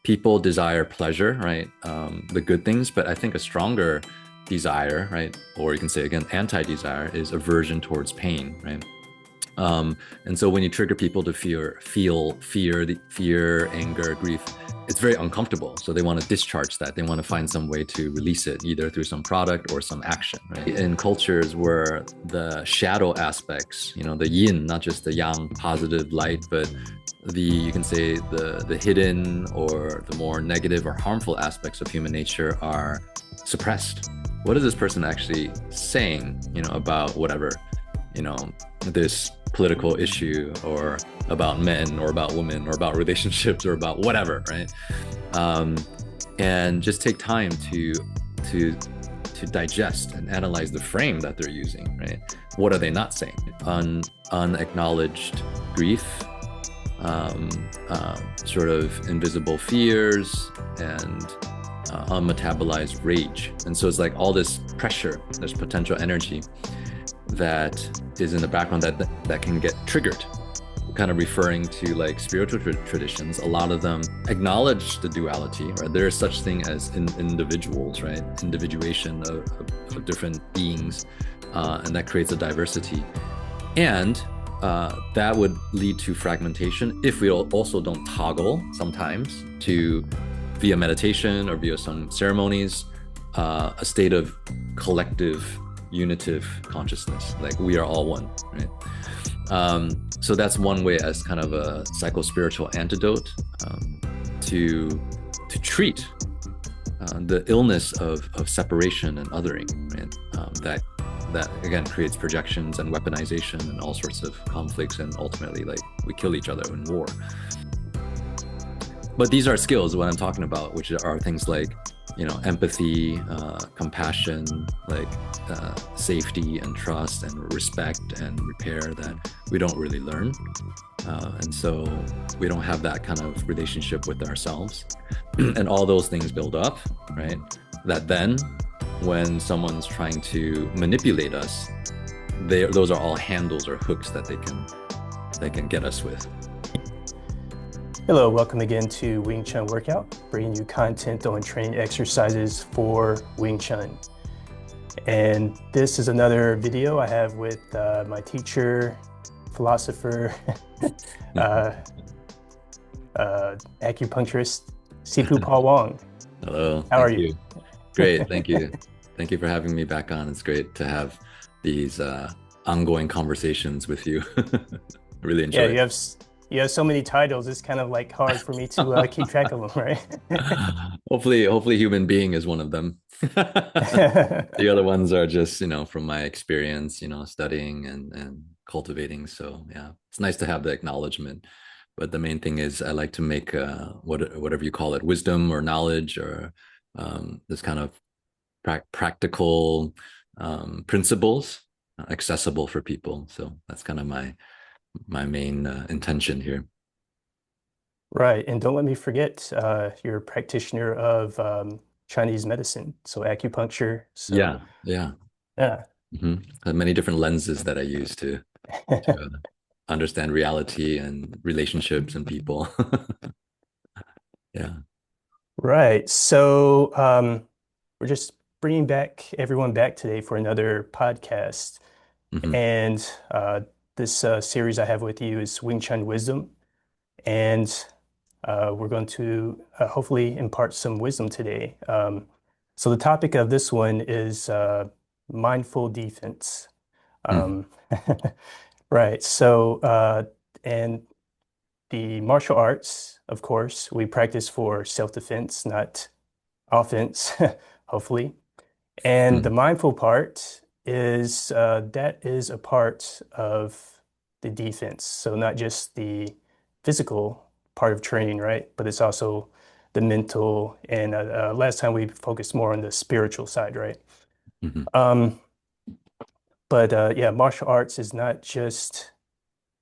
people desire pleasure, right? The good things, but I think a stronger desire, right? Or you can say again, anti-desire is aversion towards pain, right? And so when you trigger people to feel fear, anger, grief, it's very uncomfortable. So they want to discharge that. They want to find some way to release it, either through some product or some action. Right? In cultures where the shadow aspects, the yin, not just the yang, positive light, but you can say the hidden or the more negative or harmful aspects of human nature are suppressed. What is this person actually saying, about whatever, this political issue, or about men, or about women, or about relationships, or about whatever, right? And just take time to digest and analyze the frame that they're using, right? What are they not saying? Unacknowledged grief, sort of invisible fears, and unmetabolized rage. And so it's like all this pressure, there's potential energy that is in the background that can get triggered. Kind of referring to like spiritual traditions, a lot of them acknowledge the duality, right? There is such thing as individuals, right? Individuation of different beings, and that creates a diversity. And that would lead to fragmentation if we also don't toggle sometimes to, via meditation or via some ceremonies, a state of collective unitive consciousness, like we are all one, right? So that's one way, as kind of a psycho-spiritual antidote, to treat the illness of separation and othering, right? That again creates projections and weaponization and all sorts of conflicts, and ultimately like we kill each other in war. But these are skills, what I'm talking about, which are things like empathy, compassion, like safety and trust and respect and repair, that we don't really learn. And so we don't have that kind of relationship with ourselves. And all those things build up, right? That then when someone's trying to manipulate us, those are all handles or hooks that they can get us with. Hello, welcome again to WingChun Workout, bringing you content on training exercises for Wing Chun. And this is another video I have with my teacher, philosopher, acupuncturist, Sifu Paul Wang. Hello. How are you? Great, thank you. Thank you for having me back on. It's great to have these ongoing conversations with you. I really enjoy it. You have so many titles, it's kind of like hard for me to keep track of them, right? Hopefully human being is one of them. The other ones are just, from my experience, studying and cultivating. So yeah, it's nice to have the acknowledgement. But the main thing is I like to make whatever you call it, wisdom or knowledge, or this kind of practical principles accessible for people. So that's kind of my main intention here. Right. And don't let me forget, you're a practitioner of Chinese medicine, so acupuncture. So, Yeah. yeah. Many different lenses that I use to understand reality and relationships and people. Yeah. Right. So we're just bringing everyone back today for another podcast. And this series I have with you is Wing Chun Wisdom. And we're going to hopefully impart some wisdom today. So the topic of this one is mindful defense. Right. So, and the martial arts, of course, we practice for self-defense, not offense, hopefully. And the mindful part is that is a part of the defense. So not just the physical part of training, right? But it's also the mental. And last time we focused more on the spiritual side, right? But yeah, martial arts is not just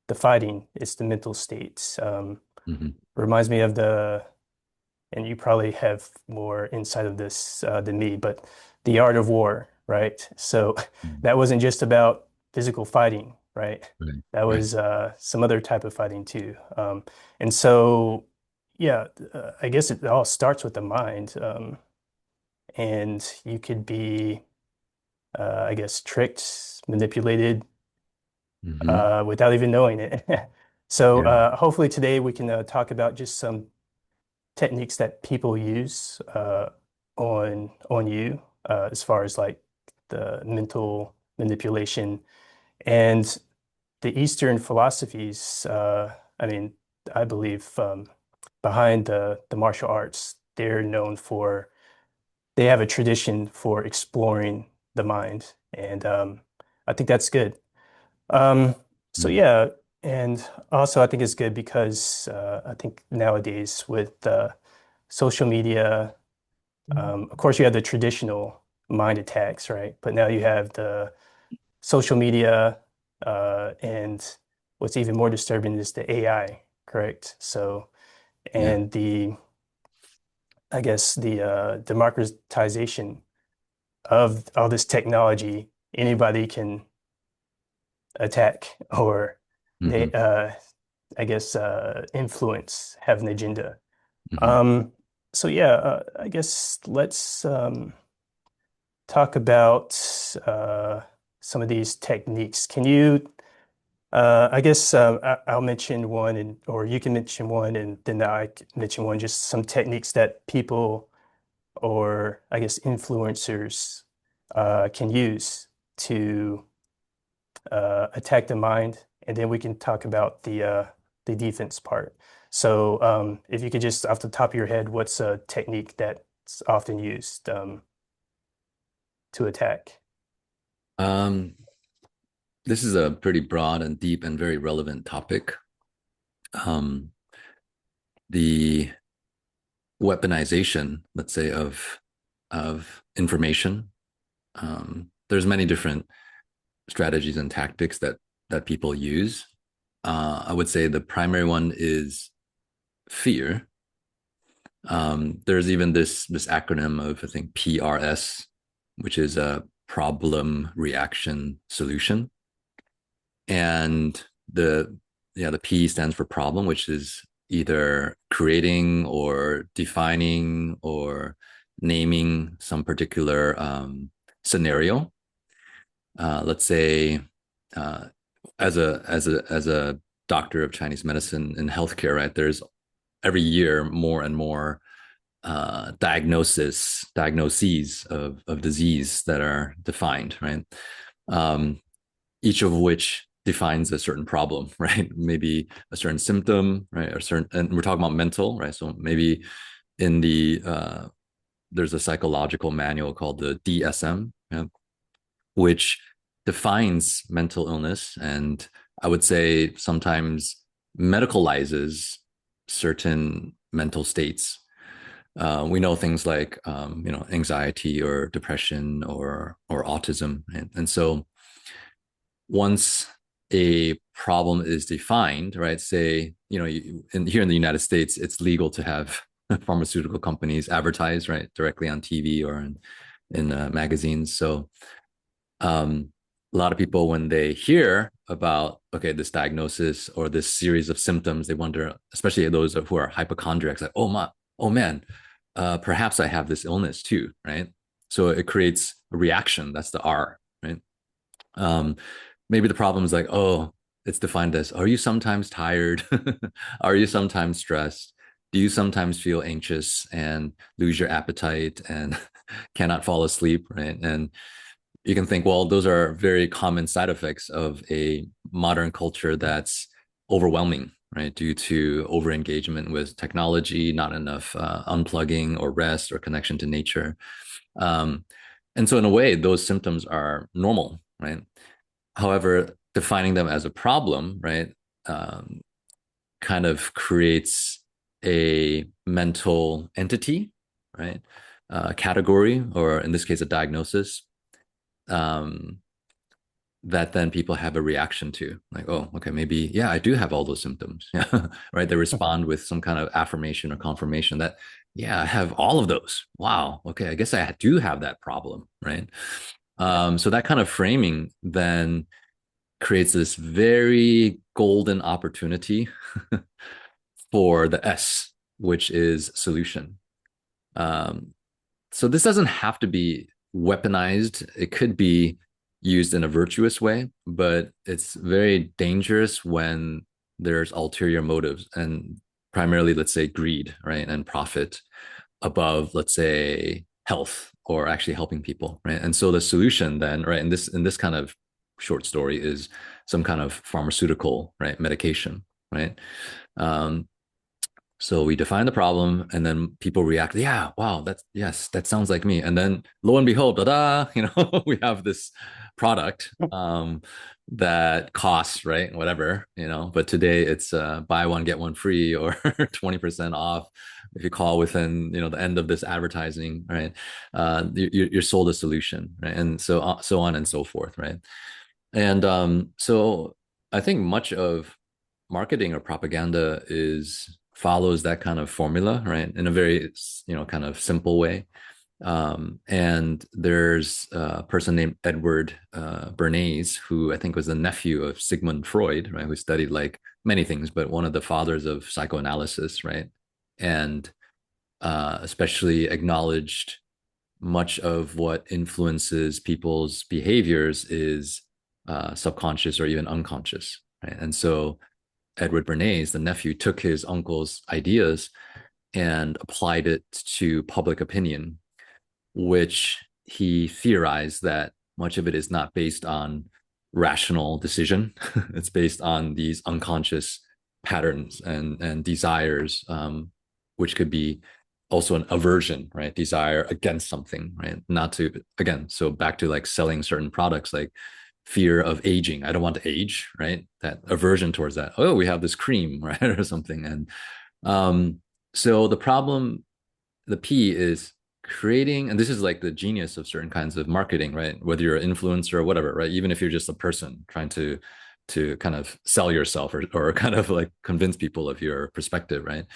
the fighting, it's the mental states. Reminds me of and you probably have more insight of this than me, but the art of war, right? So that wasn't just about physical fighting, right? That was some other type of fighting too. And so, yeah, I guess it all starts with the mind. And you could be, I guess, tricked, manipulated Hmm. without even knowing it. So Yeah. hopefully today we can talk about just some techniques that people use on you as far as like the mental manipulation and the Eastern philosophies. I mean, I believe behind the martial arts, they're known for they have a tradition for exploring the mind, and I think that's good. Um, so Mm. yeah, and also I think it's good because I think nowadays with social media, of course you have the traditional mind attacks, right? But now you have the social media, and what's even more disturbing is the AI, correct? So, Yeah. and I guess the democratization of all this technology, anybody can attack or they, Hmm. I guess, influence, have an agenda. Hmm. Um, so yeah, I guess let's talk about some of these techniques. Can you, I guess, I'll mention one, and or you can mention one, and then I can mention one. Just some techniques that people, or I guess, influencers, can use to attack the mind, and then we can talk about the defense part. So, if you could just off the top of your head, what's a technique that's often used to attack? Um, this is a pretty broad and deep and very relevant topic. Um, the weaponization, let's say, of information. There's many different strategies and tactics that people use. I would say the primary one is fear. There's even this acronym of I think PRS, which is a problem reaction solution, and the yeah the P stands for problem, which is either creating or defining or naming some particular scenario. Let's say uh, as a doctor of Chinese medicine and healthcare, right? There's every year more and more diagnoses of disease that are defined, right? Um, each of which defines a certain problem, right? Maybe a certain symptom, right? Or certain, and we're talking about mental, right? So maybe in there's a psychological manual called the DSM, yeah, which defines mental illness, and I would say sometimes medicalizes certain mental states. We know things like anxiety or depression or autism, and so once a problem is defined, right? Say here in the United States, it's legal to have pharmaceutical companies advertise right directly on TV or in magazines. So um, a lot of people, when they hear about okay this diagnosis or this series of symptoms, they wonder, especially those who are hypochondriacs, like oh man, perhaps I have this illness too, right? So it creates a reaction. That's the R, right? um, Maybe the problem is like, oh, it's defined as, are you sometimes tired? Are you sometimes stressed? Do you sometimes feel anxious and lose your appetite and cannot fall asleep, right? And you can think, well, those are very common side effects of a modern culture that's overwhelming, right? Due to over engagement with technology, not enough unplugging or rest or connection to nature. Um, and so, in a way, those symptoms are normal, right? However, defining them as a problem, right, um, kind of creates a mental entity, right, category, or in this case, a diagnosis, um, that then people have a reaction to, like, oh, okay, maybe, yeah, I do have all those symptoms, yeah, right? They respond with some kind of affirmation or confirmation that, yeah, I have all of those. Wow, okay, I guess I do have that problem, right? Yeah. So that kind of framing then creates this very golden opportunity for the S, which is solution. Um, so this doesn't have to be weaponized. It could be used in a virtuous way, but it's very dangerous when there's ulterior motives and primarily, let's say, greed, right, and profit above, let's say, health or actually helping people, right? And so the solution then, right, in this kind of short story is some kind of pharmaceutical, right, medication, right? Um, so we define the problem, and then people react. Yeah, wow, that's yes, that sounds like me. And then lo and behold, da you know, we have this product that costs right, whatever, you know. But today it's buy one get one free or 20% off if you call within the end of this advertising, right? You're sold a solution, right? And so on and so forth, right? And so I think much of marketing or propaganda is follows that kind of formula, right? In a very, kind of simple way. And there's a person named Edward Bernays, who I think was the nephew of Sigmund Freud, right? Who studied like many things, but one of the fathers of psychoanalysis, right? And especially acknowledged much of what influences people's behaviors is subconscious or even unconscious, right? And so Edward Bernays, the nephew, took his uncle's ideas and applied it to public opinion, which he theorized that much of it is not based on rational decision. It's based on these unconscious patterns and desires, which could be also an aversion, right? Desire against something, right? Not to, again, so back to like selling certain products, like fear of aging. I don't want to age, right? That aversion towards that. Oh, we have this cream, right? Or something. And so the problem, the P is creating, and this is like the genius of certain kinds of marketing, right? Whether you're an influencer or whatever, right? Even if you're just a person trying to kind of sell yourself or kind of like convince people of your perspective, right?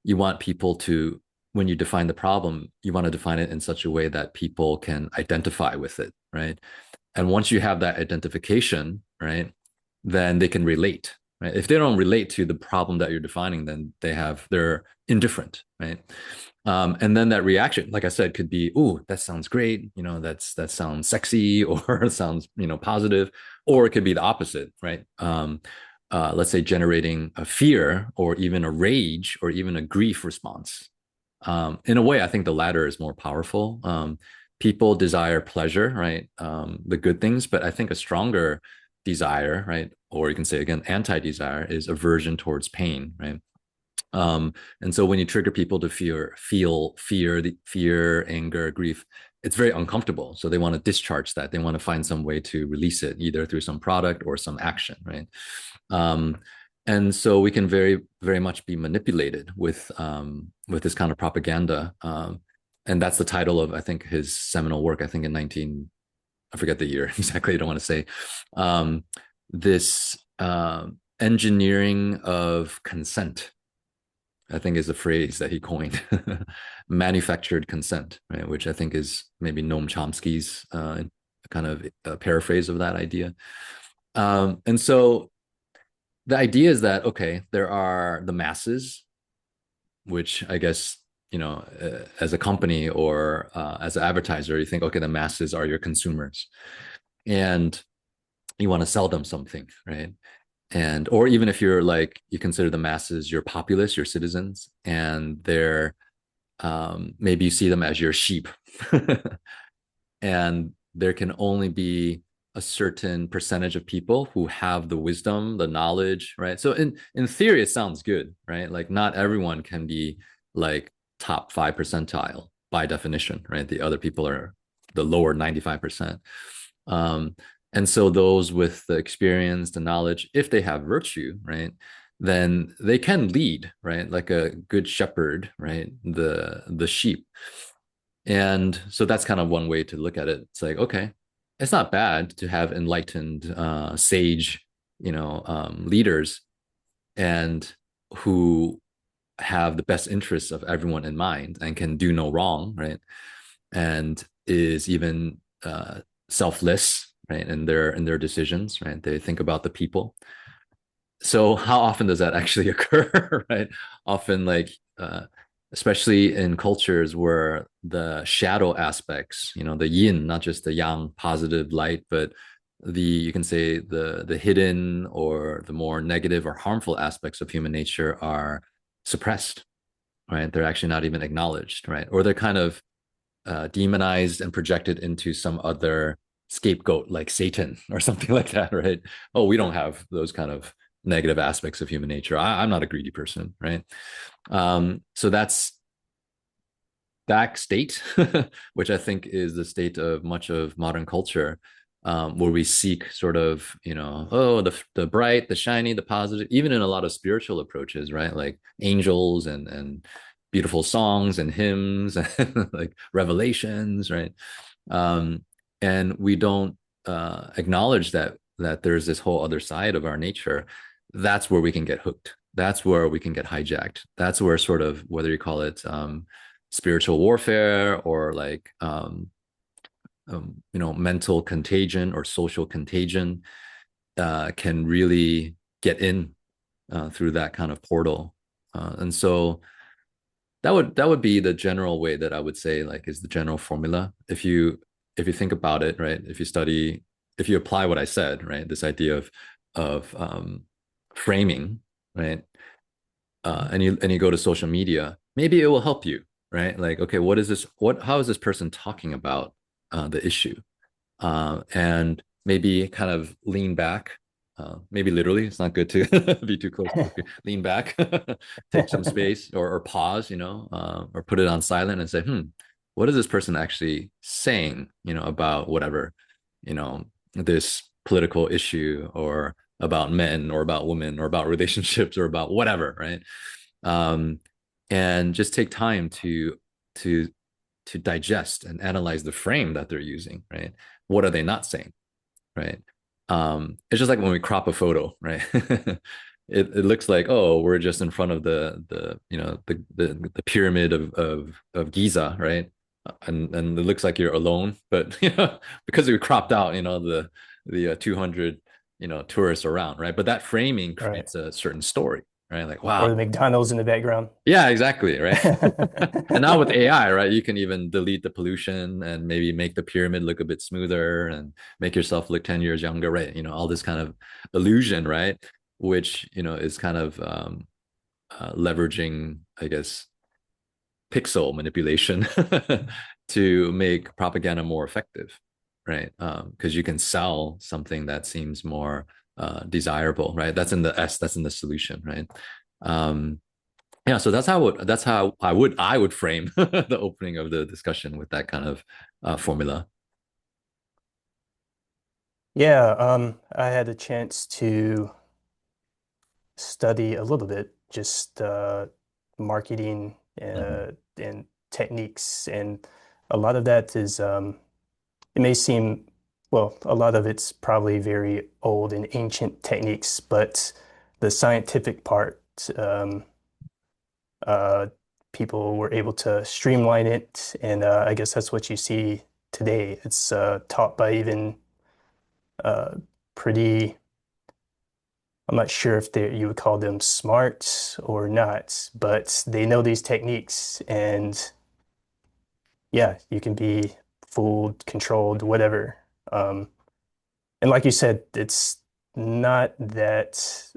You want people to, when you define the problem, you want to define it in such a way that people can identify with it, right? And once you have that identification, right, then they can relate, right? If they don't relate to the problem that you're defining, then they're indifferent, right? And then that reaction, like I said, could be, "Ooh, that sounds great," that sounds sexy, or it sounds, positive, or it could be the opposite, right? Let's say generating a fear or even a rage or even a grief response. In a way, I think the latter is more powerful. People desire pleasure, right? The good things, but I think a stronger desire, right? Or you can say again, anti-desire is aversion towards pain, right? And so when you trigger people to feel fear, anger, grief, it's very uncomfortable. So they want to discharge that. They want to find some way to release it, either through some product or some action, right? And so we can very, very much be manipulated with this kind of propaganda. And that's the title of, I think, his seminal work. I think in I forget the year exactly. I don't want to say this engineering of consent, I think, is the phrase that he coined. Manufactured consent, right? Which I think is maybe Noam Chomsky's kind of paraphrase of that idea. And so the idea is that, okay, there are the masses, which I guess, as a company or as an advertiser, you think, okay, the masses are your consumers and you want to sell them something, right? And or even if you're like, you consider the masses your populace, your citizens, and they're maybe you see them as your sheep. And there can only be a certain percentage of people who have the wisdom, the knowledge, right? So in theory, it sounds good, right? Like not everyone can be like top 5 percentile by definition, right? The other people are the lower 95%. And so those with the experience, the knowledge, if they have virtue, right, then they can lead, right? Like a good shepherd, right? The sheep. And so that's kind of one way to look at it. It's like, okay, it's not bad to have enlightened, sage, leaders and who have the best interests of everyone in mind and can do no wrong, right? And is even selfless, right? In their decisions, right? They think about the people. So how often does that actually occur, right? Often, like, especially in cultures where the shadow aspects, the yin, not just the yang, positive light, but you can say the hidden or the more negative or harmful aspects of human nature are suppressed, right? They're actually not even acknowledged, right? Or they're kind of demonized and projected into some other scapegoat like Satan or something like that, right? Oh, we don't have those kind of negative aspects of human nature. I'm not a greedy person, right? So that's that state, which I think is the state of much of modern culture, where we seek sort of, oh, the bright, the shiny, the positive, even in a lot of spiritual approaches, right? Like angels and beautiful songs and hymns and like revelations, right? Um, and we don't acknowledge that there's this whole other side of our nature. That's where we can get hooked. That's where we can get hijacked. That's where sort of, whether you call it spiritual warfare or like mental contagion or social contagion, can really get in through that kind of portal. And so that would be the general way that I would say, like, is the general formula. If you think about it, right? If you apply what I said, right, this idea of framing, right, and you go to social media, maybe it will help you, right? Like, okay, what is this? How is this person talking about the issue? And maybe kind of lean back. Maybe literally, it's not good to be too close to the screen. Lean back, take some space, or pause, or put it on silent and say, what is this person actually saying, about whatever, you know, this political issue, or about men, or about women, or about relationships, or about whatever, right? Um, and just take time to to digest and analyze the frame that they're using, right? What are they not saying, right? It's just like when we crop a photo, right? It looks like, oh, we're just in front of the pyramid of Giza, right? And it looks like you're alone, but because we cropped out, the 200 tourists around, right? But that framing Right. creates a certain story, right? Like, Or wow, the McDonald's in the background. yeah, exactly, right. And now with AI, right, you can even delete the pollution and maybe make the pyramid look a bit smoother and make yourself look 10 years younger, right? All this kind of illusion, right? Which, is kind of leveraging, I guess, pixel manipulation to make propaganda more effective, right? Because you can sell something that seems more desirable, right? That's in the solution, right? Um, yeah, so that's how I would frame the opening of the discussion with that kind of formula. Yeah, I had a chance to study a little bit, just marketing Mm-hmm. and techniques, and a lot of that is it may seem, well, a lot of it's probably very old and ancient techniques, but the scientific part, um, uh, people were able to streamline it, and I guess that's what you see today. It's taught by even uh, pretty, I'm not sure if you would call them smart or not, but they know these techniques, and yeah, you can be fooled, controlled, whatever. Um, and like you said, it's not that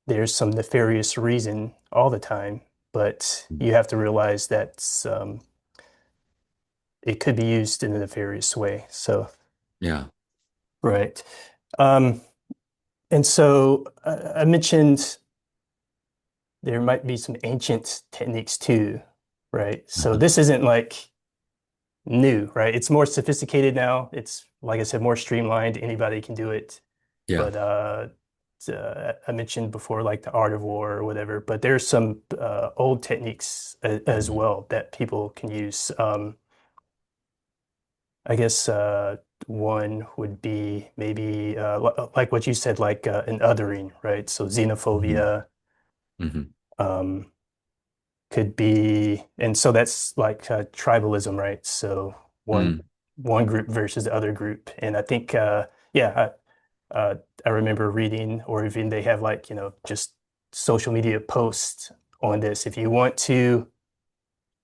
there's some nefarious reason all the time, but you have to realize that it could be used in a nefarious way. So, Yeah. right. Um, and so I mentioned there might be some ancient techniques too, right? So Uh-huh. this isn't like new, right? It's more sophisticated now. It's, like I said, more streamlined. Anybody can do it. Yeah. But I mentioned before, like the art of war or whatever, but there's some old techniques as Mhm. well that people can use. I guess one would be maybe like what you said, like an othering, right? So Mhm. xenophobia Mhm. um, could be, and so that's like tribalism, right? So one Mm. one group versus the other group, and I think yeah, Uh, I remember reading, or even they have like, just social media posts on this. If you want to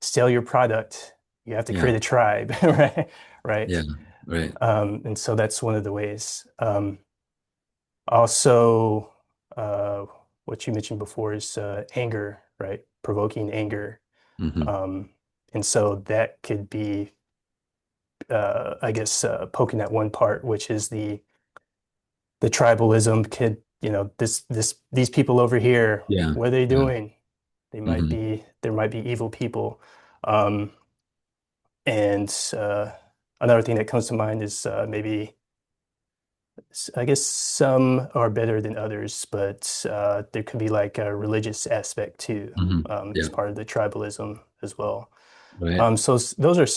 sell your product, you have to Yeah. create a tribe, right? Yeah. Right. Right. And so that's one of the ways. Also, what you mentioned before is anger, right? Provoking anger. Hmm. Um, and so that could be, I guess, poking at one part, which is the tribalism. Kid, these people over here, Yeah. what are they Yeah. doing? Hmm. There might be evil people. Um, and another thing that comes to mind is maybe, I guess some are better than others, but there could be like a religious aspect too, Hmm. Yeah. as part of the tribalism as well. Right. So those are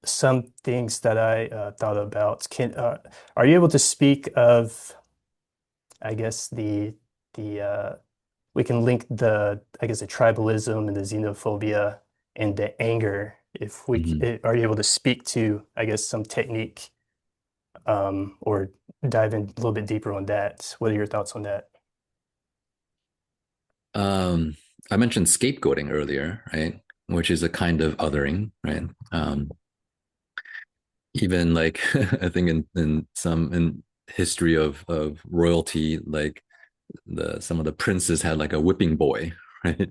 some things that I thought about. Are you able to speak of, I guess, the we can link I guess, the tribalism and the xenophobia and the anger. If Hmm. are you able to speak to, I guess, some technique, or dive in a little bit deeper on that? What are your thoughts on that? Um, I mentioned scapegoating earlier, right? Which is a kind of othering, right? Even like I think in some in history of royalty, like the some of the princes had like a whipping boy, right?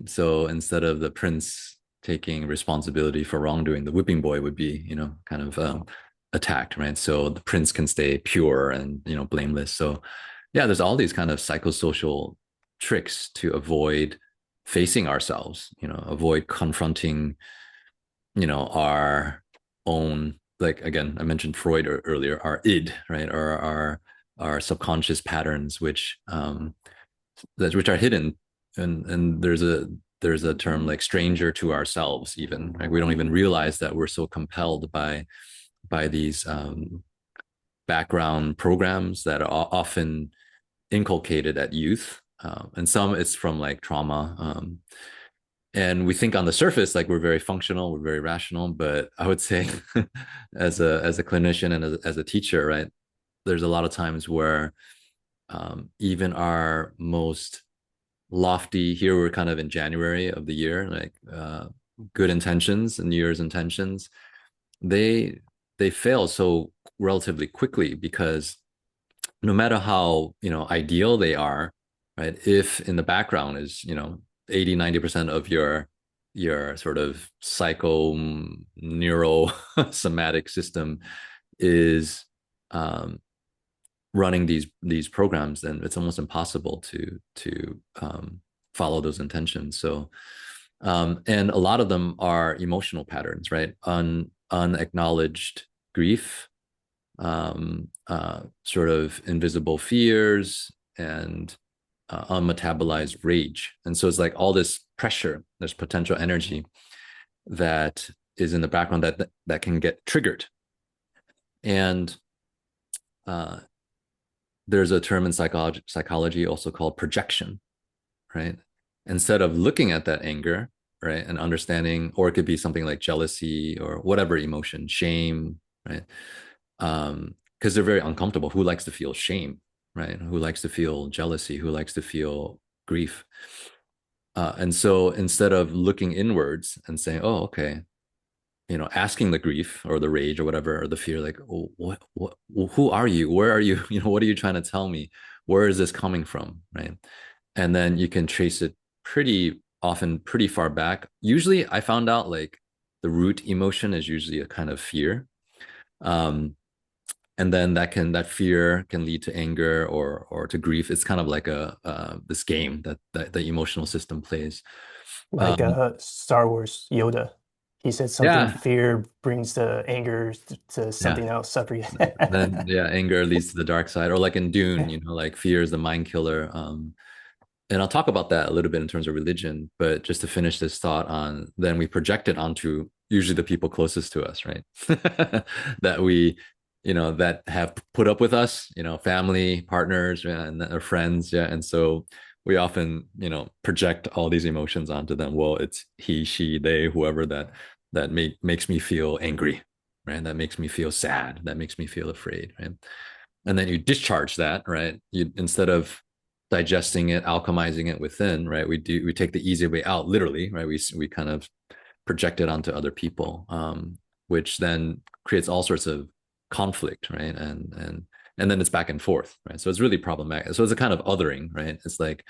So instead of the prince taking responsibility for wrongdoing, the whipping boy would be, kind of attacked, right? So the prince can stay pure and, blameless. So yeah, there's all these kind of psychosocial tricks to avoid facing ourselves, avoid confronting, our own, like again, I mentioned Freud earlier, our id, right? Or our subconscious patterns, which are hidden, and there's a term like stranger to ourselves, even, right? We don't even realize that we're so compelled by these background programs that are often inculcated at youth, and some it's from like trauma, and we think on the surface like we're very functional, we're very rational, but I would say as a clinician and as a teacher, right, there's a lot of times where even our most lofty, here we're kind of in January of the year, like good intentions and New Year's intentions, they they fail so relatively quickly because no matter how, ideal they are, right, if in the background is, 80-90% of your sort of psycho neuro somatic system is running these programs, then it's almost impossible to follow those intentions. So and a lot of them are emotional patterns, right? Unacknowledged grief, sort of invisible fears, and unmetabolized rage. And so it's like all this pressure, there's potential energy that is in the background that can get triggered. And uh, there's a term in psychology also called projection, right? Instead of looking at that anger, right, and understanding, or it could be something like jealousy or whatever emotion, shame, right? Because they're very uncomfortable. Who likes to feel shame, right? Who likes to feel jealousy? Who likes to feel grief? And so instead of looking inwards and saying, "Oh, okay," asking the grief or the rage or whatever, or the fear, like, oh, what, who are you? Where are you? What are you trying to tell me? Where is this coming from? Right. And then you can trace it pretty often, pretty far back. Usually I found out like the root emotion is usually a kind of fear. Um, and then that fear can lead to anger or to grief. It's kind of like a this game that the emotional system plays. Like Um, Star Wars Yoda. He said something, yeah, fear brings the anger to yeah. something else. I forget. Then yeah, anger leads to the dark side, or like in Dune, like fear is the mind killer. And I'll talk about that a little bit in terms of religion, but just to finish this thought on, then we project it onto usually the people closest to us, right? That we, that have put up with us, family, partners, yeah, and our friends, yeah. And so we often, project all these emotions onto them. Well, it's he, she, they, whoever that makes me feel angry. right? That makes me feel sad. That makes me feel afraid, right? And then you discharge that, right? You, instead of digesting it, alchemizing it within, right? We take the easy way out, literally, right? We kind of project it onto other people, which then creates all sorts of conflict, right? And then it's back and forth, right? So it's really problematic. So it's a kind of othering, right? It's like,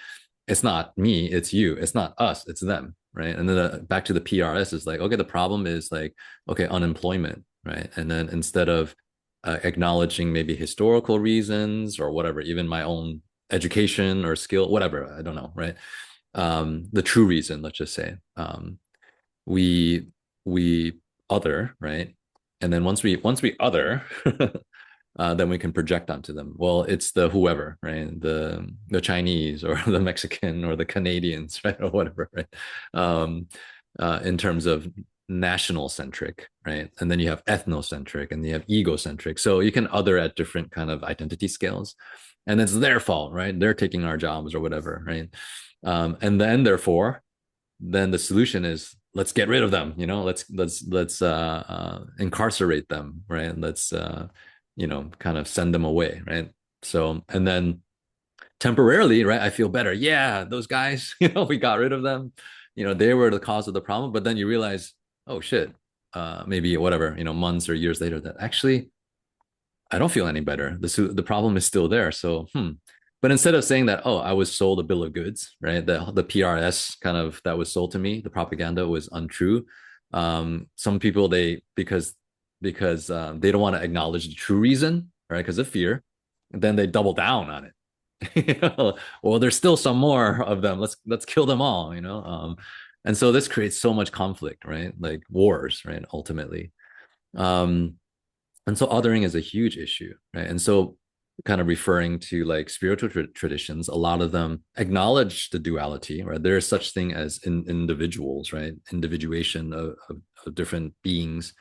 it's not me, it's you. It's not us, it's them, right? And then back to the PRS is like, okay, the problem is like, okay, unemployment, right? And then instead of acknowledging maybe historical reasons or whatever, even my own education or skill, whatever, I don't know, right? The true reason, let's just say, we we other, right? And then once we other, then we can project onto them. Well, it's the whoever, right? The Chinese or the Mexican or the Canadians, right, or whatever, right? In terms of national centric, right? And then you have ethnocentric and you have egocentric. So you can other at different kind of identity scales, and it's their fault, right? They're taking our jobs or whatever, right? And then therefore, then the solution is let's get rid of them, you know, let's incarcerate them, right? Let's you know, kind of send them away, right? So, and then temporarily, right, I feel better. Yeah, those guys, you know, we got rid of them. You know, they were the cause of the problem. But then you realize, oh shit, maybe whatever, you know, months or years later, that actually I don't feel any better. The problem is still there. So, But instead of saying that, oh, I was sold a bill of goods, right? The PRS kind of that was sold to me, the propaganda was untrue. Some people because they don't want to acknowledge the true reason, right? Because of fear, then they double down on it. You know? Well, there's still some more of them. Let's kill them all, you know. And so this creates so much conflict, right? Like wars, right? Ultimately. Um, and so othering is a huge issue, right? And so kind of referring to like spiritual traditions, a lot of them acknowledge the duality, right? There is such thing as individuals, right? Individuation of different beings,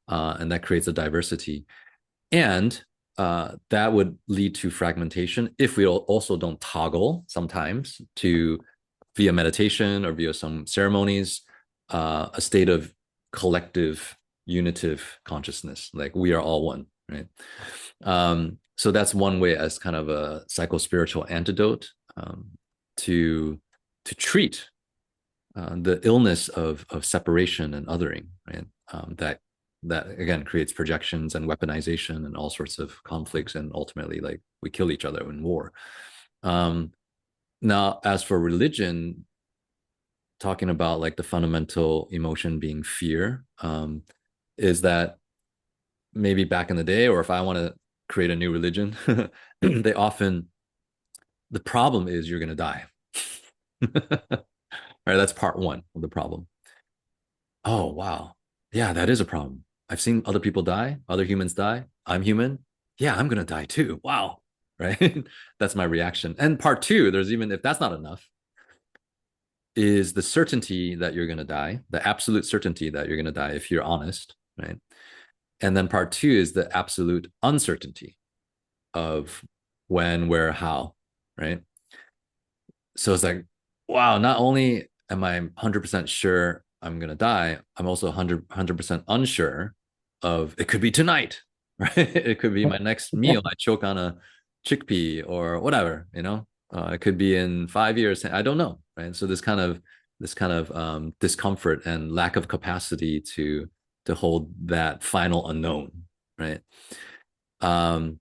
and that creates a diversity. And that would lead to fragmentation if we also don't toggle sometimes to via meditation or via some ceremonies, a state of collective unitive consciousness, like we are all one, right? So that's one way as kind of a psycho-spiritual antidote, to treat the illness of separation and othering, right? That again creates projections and weaponization and all sorts of conflicts, and ultimately like we kill each other in war. Now, as for religion, talking about like the fundamental emotion being fear, is that maybe back in the day, or if I want to create a new religion, they often, the problem is you're going to die. Right? That's part one of the problem. Oh, wow. Yeah, that is a problem. I've seen other people die, other humans die. I'm human. Yeah, I'm going to die too. Wow. Right? That's my reaction. And part two, there's even, if that's not enough, is the certainty that you're going to die, the absolute certainty that you're going to die if you're honest, right? And then part two is the absolute uncertainty of when, where, how, right? So it's like, wow, not only am I 100% sure I'm going to die, I'm also 100% unsure of it could be tonight, right? It could be my next meal. I choke on a chickpea or whatever, you know? It could be in 5 years. I don't know, right? So this kind of discomfort and lack of capacity to hold that final unknown, right? And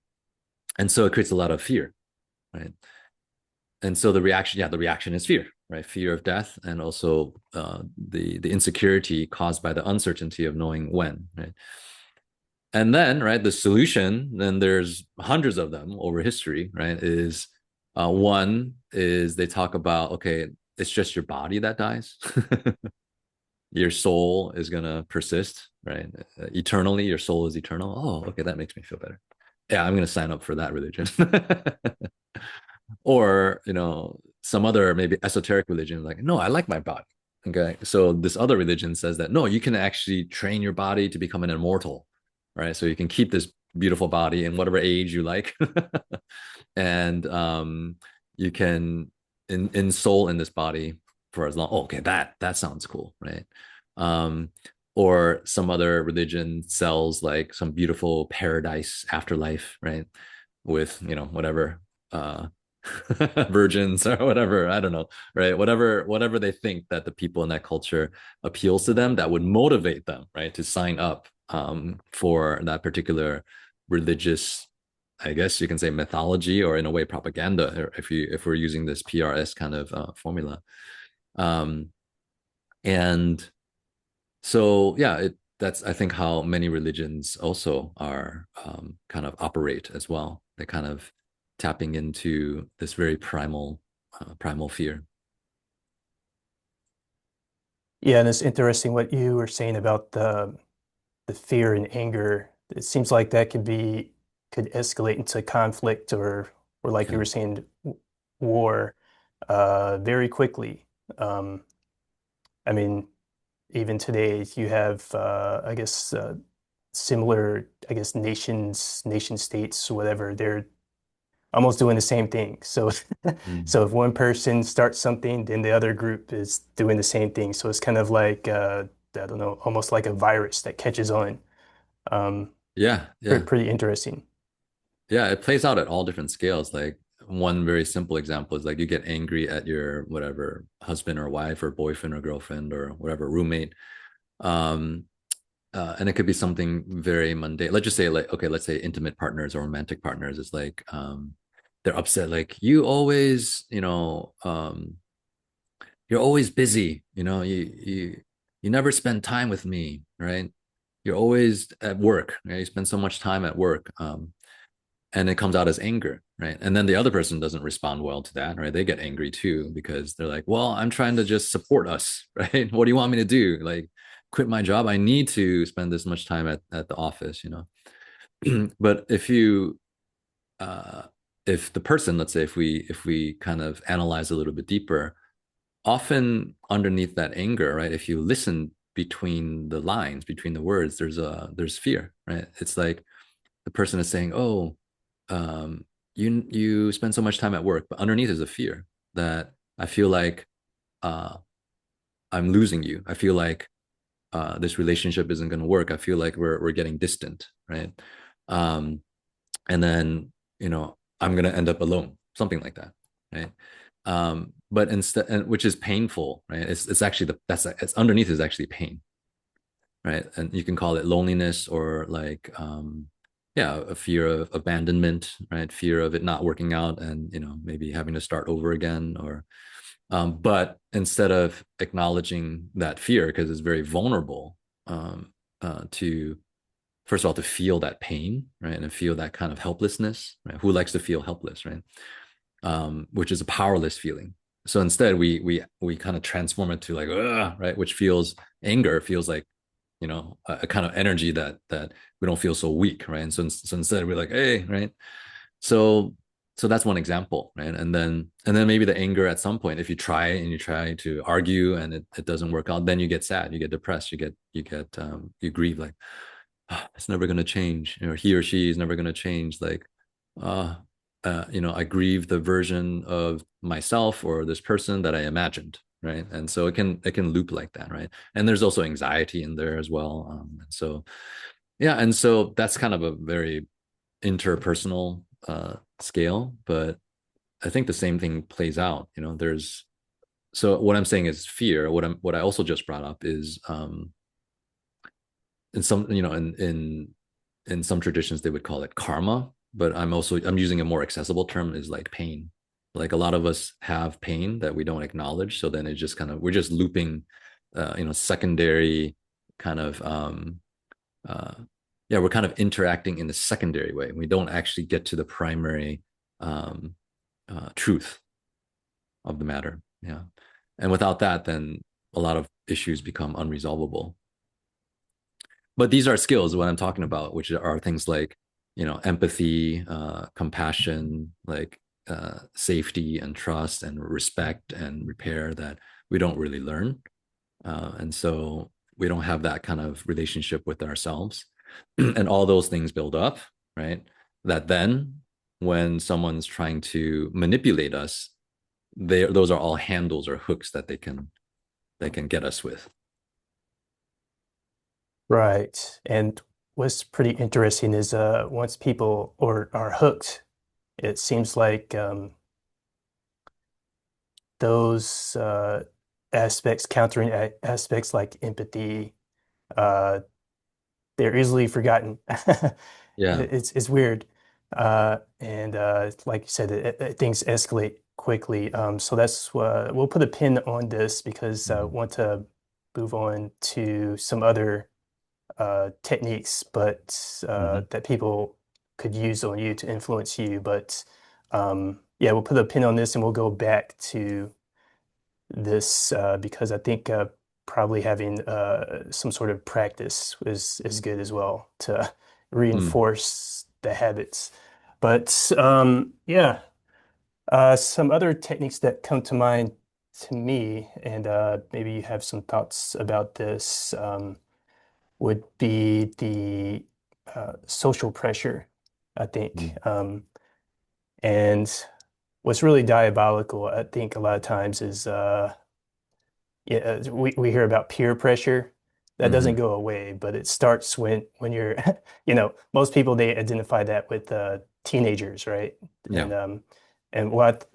so it creates a lot of fear, right? And so the reaction is fear, right? Fear of death, and also the insecurity caused by the uncertainty of knowing when, right? And then, right, the solution, then there's hundreds of them over history, right? Is one is they talk about, okay, it's just your body that dies. Your soul is gonna persist, right? Eternally, your soul is eternal. Oh, okay, that makes me feel better. Yeah, I'm gonna sign up for that religion. Or, you know, some other maybe esoteric religion, like, no, I like my body. Okay. So this other religion says that no, you can actually train your body to become an immortal, right? So you can keep this beautiful body in whatever age you like. And you can in soul in this body for as long. Oh, okay, that sounds cool, right? or some other religion sells like some beautiful paradise afterlife, right? With, whatever, uh virgins or whatever, I don't know, right? Whatever they think that the people in that culture appeals to them, that would motivate them, right, to sign up for that particular religious, I guess you can say, mythology, or in a way propaganda, if we're using this PRS kind of formula. um and so yeah, that's, I think, how many religions also are kind of operate as well. They kind of tapping into this very primal fear. Yeah, and it's interesting what you were saying about the fear and anger. It seems like that could escalate into conflict or like you Yeah. were saying, war very quickly. Um, I mean, even today you have I guess similar, I guess, nation states, whatever, they're almost doing the same thing. So Mm. so if one person starts something, then the other group is doing the same thing. So it's kind of like I don't know, almost like a virus that catches on. Um, Yeah, yeah, pretty interesting. yeah. It plays out at all different scales. Like, one very simple example is like you get angry at your whatever husband or wife or boyfriend or girlfriend or whatever roommate. Um, and it could be something very mundane. Let's just say, like, okay, let's say intimate partners or romantic partners. It's like they're upset, like, you're always busy. You never spend time with me, right? You're always at work, right? You spend so much time at work. And it comes out as anger, right? And then the other person doesn't respond well to that, right? They get angry too, because they're like, well, I'm trying to just support us, right? What do you want me to do? Like, quit my job? I need to spend this much time at the office, But uh, if the person, let's say, if we kind of analyze a little bit deeper, often underneath that anger, right? If you listen between the lines, between the words, there's fear, right? It's like the person is saying, "Oh, um, you spend so much time at work," but underneath is a fear that I feel like uh, I'm losing you. I feel like this relationship isn't going to work. I feel like we're getting distant, right? Um, and then I'm going to end up alone, something like that, right? But instead, and which is painful, right? It's actually it's underneath is actually pain, right? And you can call it loneliness, or like yeah, a fear of abandonment, right? Fear of it not working out, and maybe having to start over again. Or but instead of acknowledging that fear, because it's very vulnerable, to, first of all, to feel that pain, right? And feel that kind of helplessness, right? Who likes to feel helpless, right? Which is a powerless feeling. So instead, we kind of transform it to like, ugh, right? Which feels, anger feels like, a kind of energy that we don't feel so weak, right? And so instead we're like, hey, right? So that's one example, right? And then maybe the anger at some point, if you try to argue and it doesn't work out, then you get sad, you get depressed, you grieve, like, "Ah, it's never going to change, he or she is never going to change, like, uh I grieve the version of myself or this person that I imagined, right? And so it can loop like that, right? And there's also anxiety in there as well. And so yeah, and so that's kind of a very interpersonal scale, but I think the same thing plays out. There's So what I'm saying is fear. What I also just brought up is in some in some traditions they would call it karma, but I'm using a more accessible term, is like pain. Like, a lot of us have pain that we don't acknowledge, so then it just kind of, we're just looping secondary kind of uh yeah, we're kind of interacting in the secondary way. We don't actually get to the primary um truth of the matter. Yeah. And without that, then a lot of issues become unresolvable. But these are skills, what I'm talking about, which are things like empathy, compassion, like safety and trust and respect and repair, that we don't really learn. And so we don't have that kind of relationship with ourselves. And all those things build up, right? That then, when someone's trying to manipulate us, those are all handles or hooks that they can get us with. Right. And what's pretty interesting is once people or are hooked, it seems like those aspects, countering aspects like empathy, uh, they're easily forgotten. Yeah. It's weird. And like you said, things escalate quickly. So that's we'll put a pin on this because I Mhm. want to move on to some other techniques, but Mhm. that people could use on you to influence you. But yeah, we'll put a pin on this and we'll go back to this because I think probably having some sort of practice is good as well to Mm. reinforce the habits. But yeah, some other techniques that come to mind to me, and maybe you have some thoughts about this, would be the social pressure, I think. Mm. And what's really diabolical, I think, a lot of times is yeah, we hear about peer pressure. That doesn't Mhm. go away, but it starts when you're, most people they identify that with teenagers, right? Yeah. And what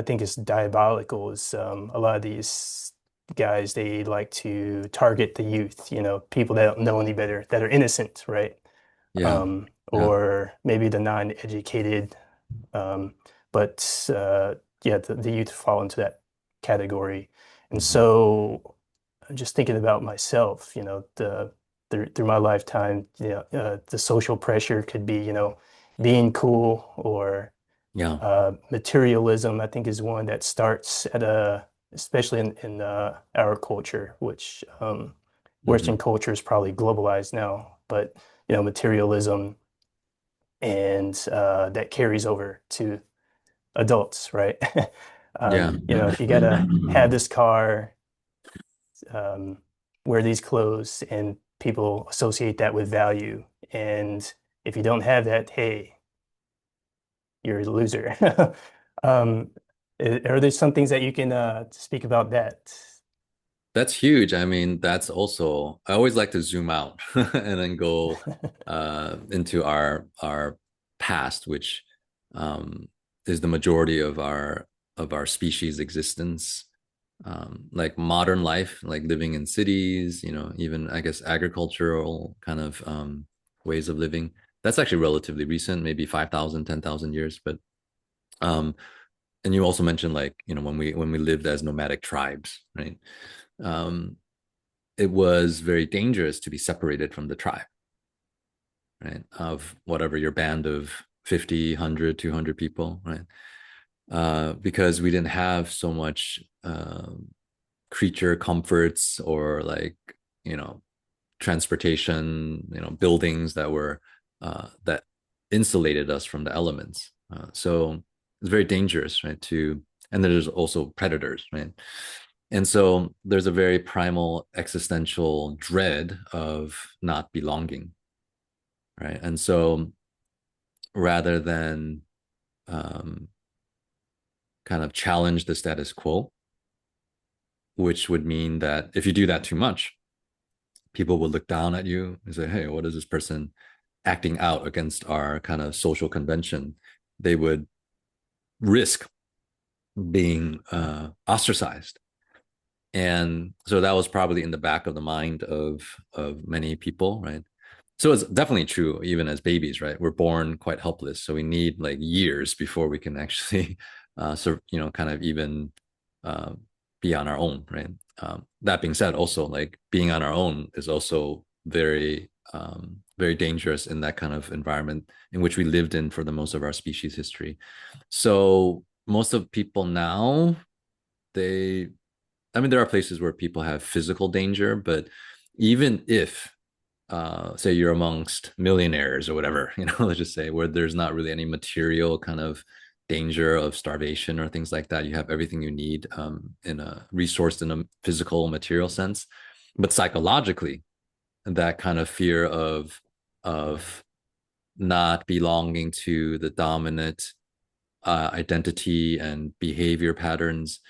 I think is diabolical is a lot of these guys they like to target the youth, people that don't know any better, that are innocent, right? Yeah. Yeah. Or maybe the non-educated, um, but yeah, the youth fall into that category. And Mhm. so I'm just thinking about myself, through my lifetime, the social pressure could be, being cool or Yeah. materialism, I think is one that starts especially in our culture, which Western Mhm. culture is probably globalized now, but materialism and that carries over to adults, right? Yeah. If you gotta have this car, um, wear these clothes, and people associate that with value. And if you don't have that, hey, you're a loser. Um, are there some things that you can speak about that? That's huge. I mean, that's also, I always like to zoom out and then go into our past, which um, is the majority of our species existence. Like modern life, like living in cities, even I guess agricultural kind of ways of living. That's actually relatively recent, maybe 5,000, 10,000 years. But um, and you also mentioned like, when we lived as nomadic tribes, right? Um, it was very dangerous to be separated from the tribe, right? Of whatever your band of 50, 100, 200 people, right? Because we didn't have so much creature comforts or like, you know, transportation, buildings that insulated us from the elements. So it's very dangerous, right? And there's also predators, right? And so there's a very primal existential dread of not belonging, right? And so rather than um, kind of challenge the status quo, which would mean that if you do that too much, people will look down at you and say, hey, what is this person acting out against our kind of social convention? They would risk being ostracized. And so that was probably in the back of the mind of many people, right? So it's definitely true, even as babies, right? We're born quite helpless, so we need like years before we can actually, kind of even uh, be on our own, right? That being said, also like being on our own is also very dangerous in that kind of environment in which we lived in for the most of our species history. So most of people now, they I mean, there are places where people have physical danger, but even if, say, you're amongst millionaires or whatever, let's just say where there's not really any material kind of danger of starvation or things like that, you have everything you need in a resourced in a physical material sense, but psychologically, that kind of fear of not belonging to the dominant identity and behavior patterns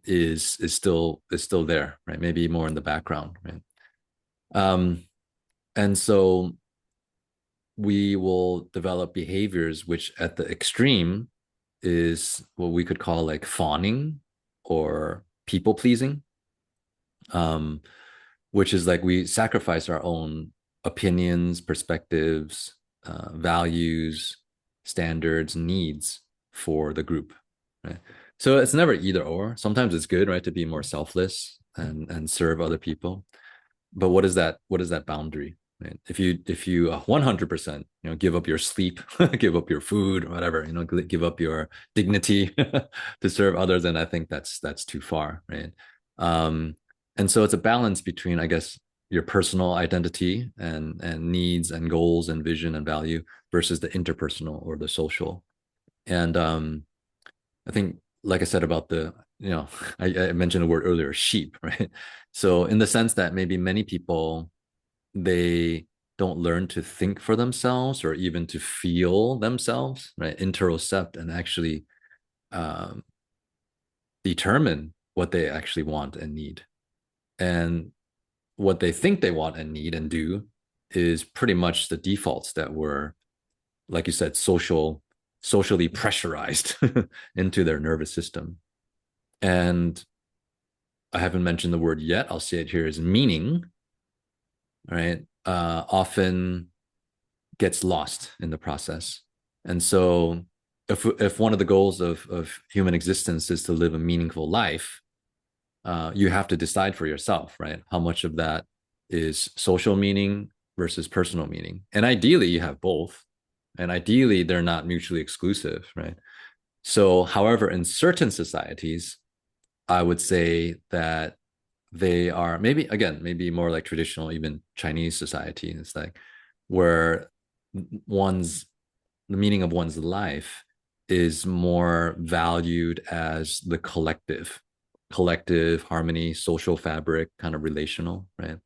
is still there, right? Maybe more in the background, right? Um, and so we will develop behaviors which at the extreme is what we could call like fawning or people pleasing, um, which is like we sacrifice our own opinions, perspectives, values, standards, needs for the group, right? So it's never either or. Sometimes it's good, right, to be more selfless and serve other people. But what is that boundary, right? If you 100%, give up your sleep, give up your food, or whatever, give up your dignity to serve others, then I think that's too far, right? Um, and so it's a balance between, I guess, your personal identity and needs and goals and vision and value versus the interpersonal or the social. And I think, like I said about I mentioned the word earlier, sheep, right? So in the sense that maybe many people, they don't learn to think for themselves or even to feel themselves, right? Interocept and actually um, determine what they actually want and need. And what they think they want and need and do is pretty much the defaults that were, like you said, socially pressurized into their nervous system. And I haven't mentioned the word yet. I'll say it here is meaning, right? Often gets lost in the process. And so if one of the goals of human existence is to live a meaningful life, you have to decide for yourself, right? How much of that is social meaning versus personal meaning. And ideally, you have both. And ideally, they're not mutually exclusive, right? So, however, in certain societies, I would say that they are maybe, again, maybe more like traditional, even Chinese society. It's like where one's the meaning of one's life is more valued as the collective harmony, social fabric, kind of relational, right?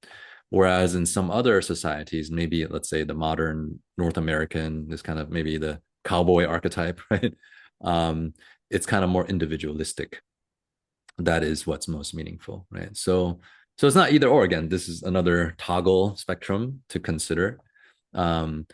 Whereas in some other societies, maybe let's say the modern North American, this kind of maybe the cowboy archetype, right? Um, it's kind of more individualistic. That is what's most meaningful, right? So it's not either or. Again, this is another toggle spectrum to consider. Um,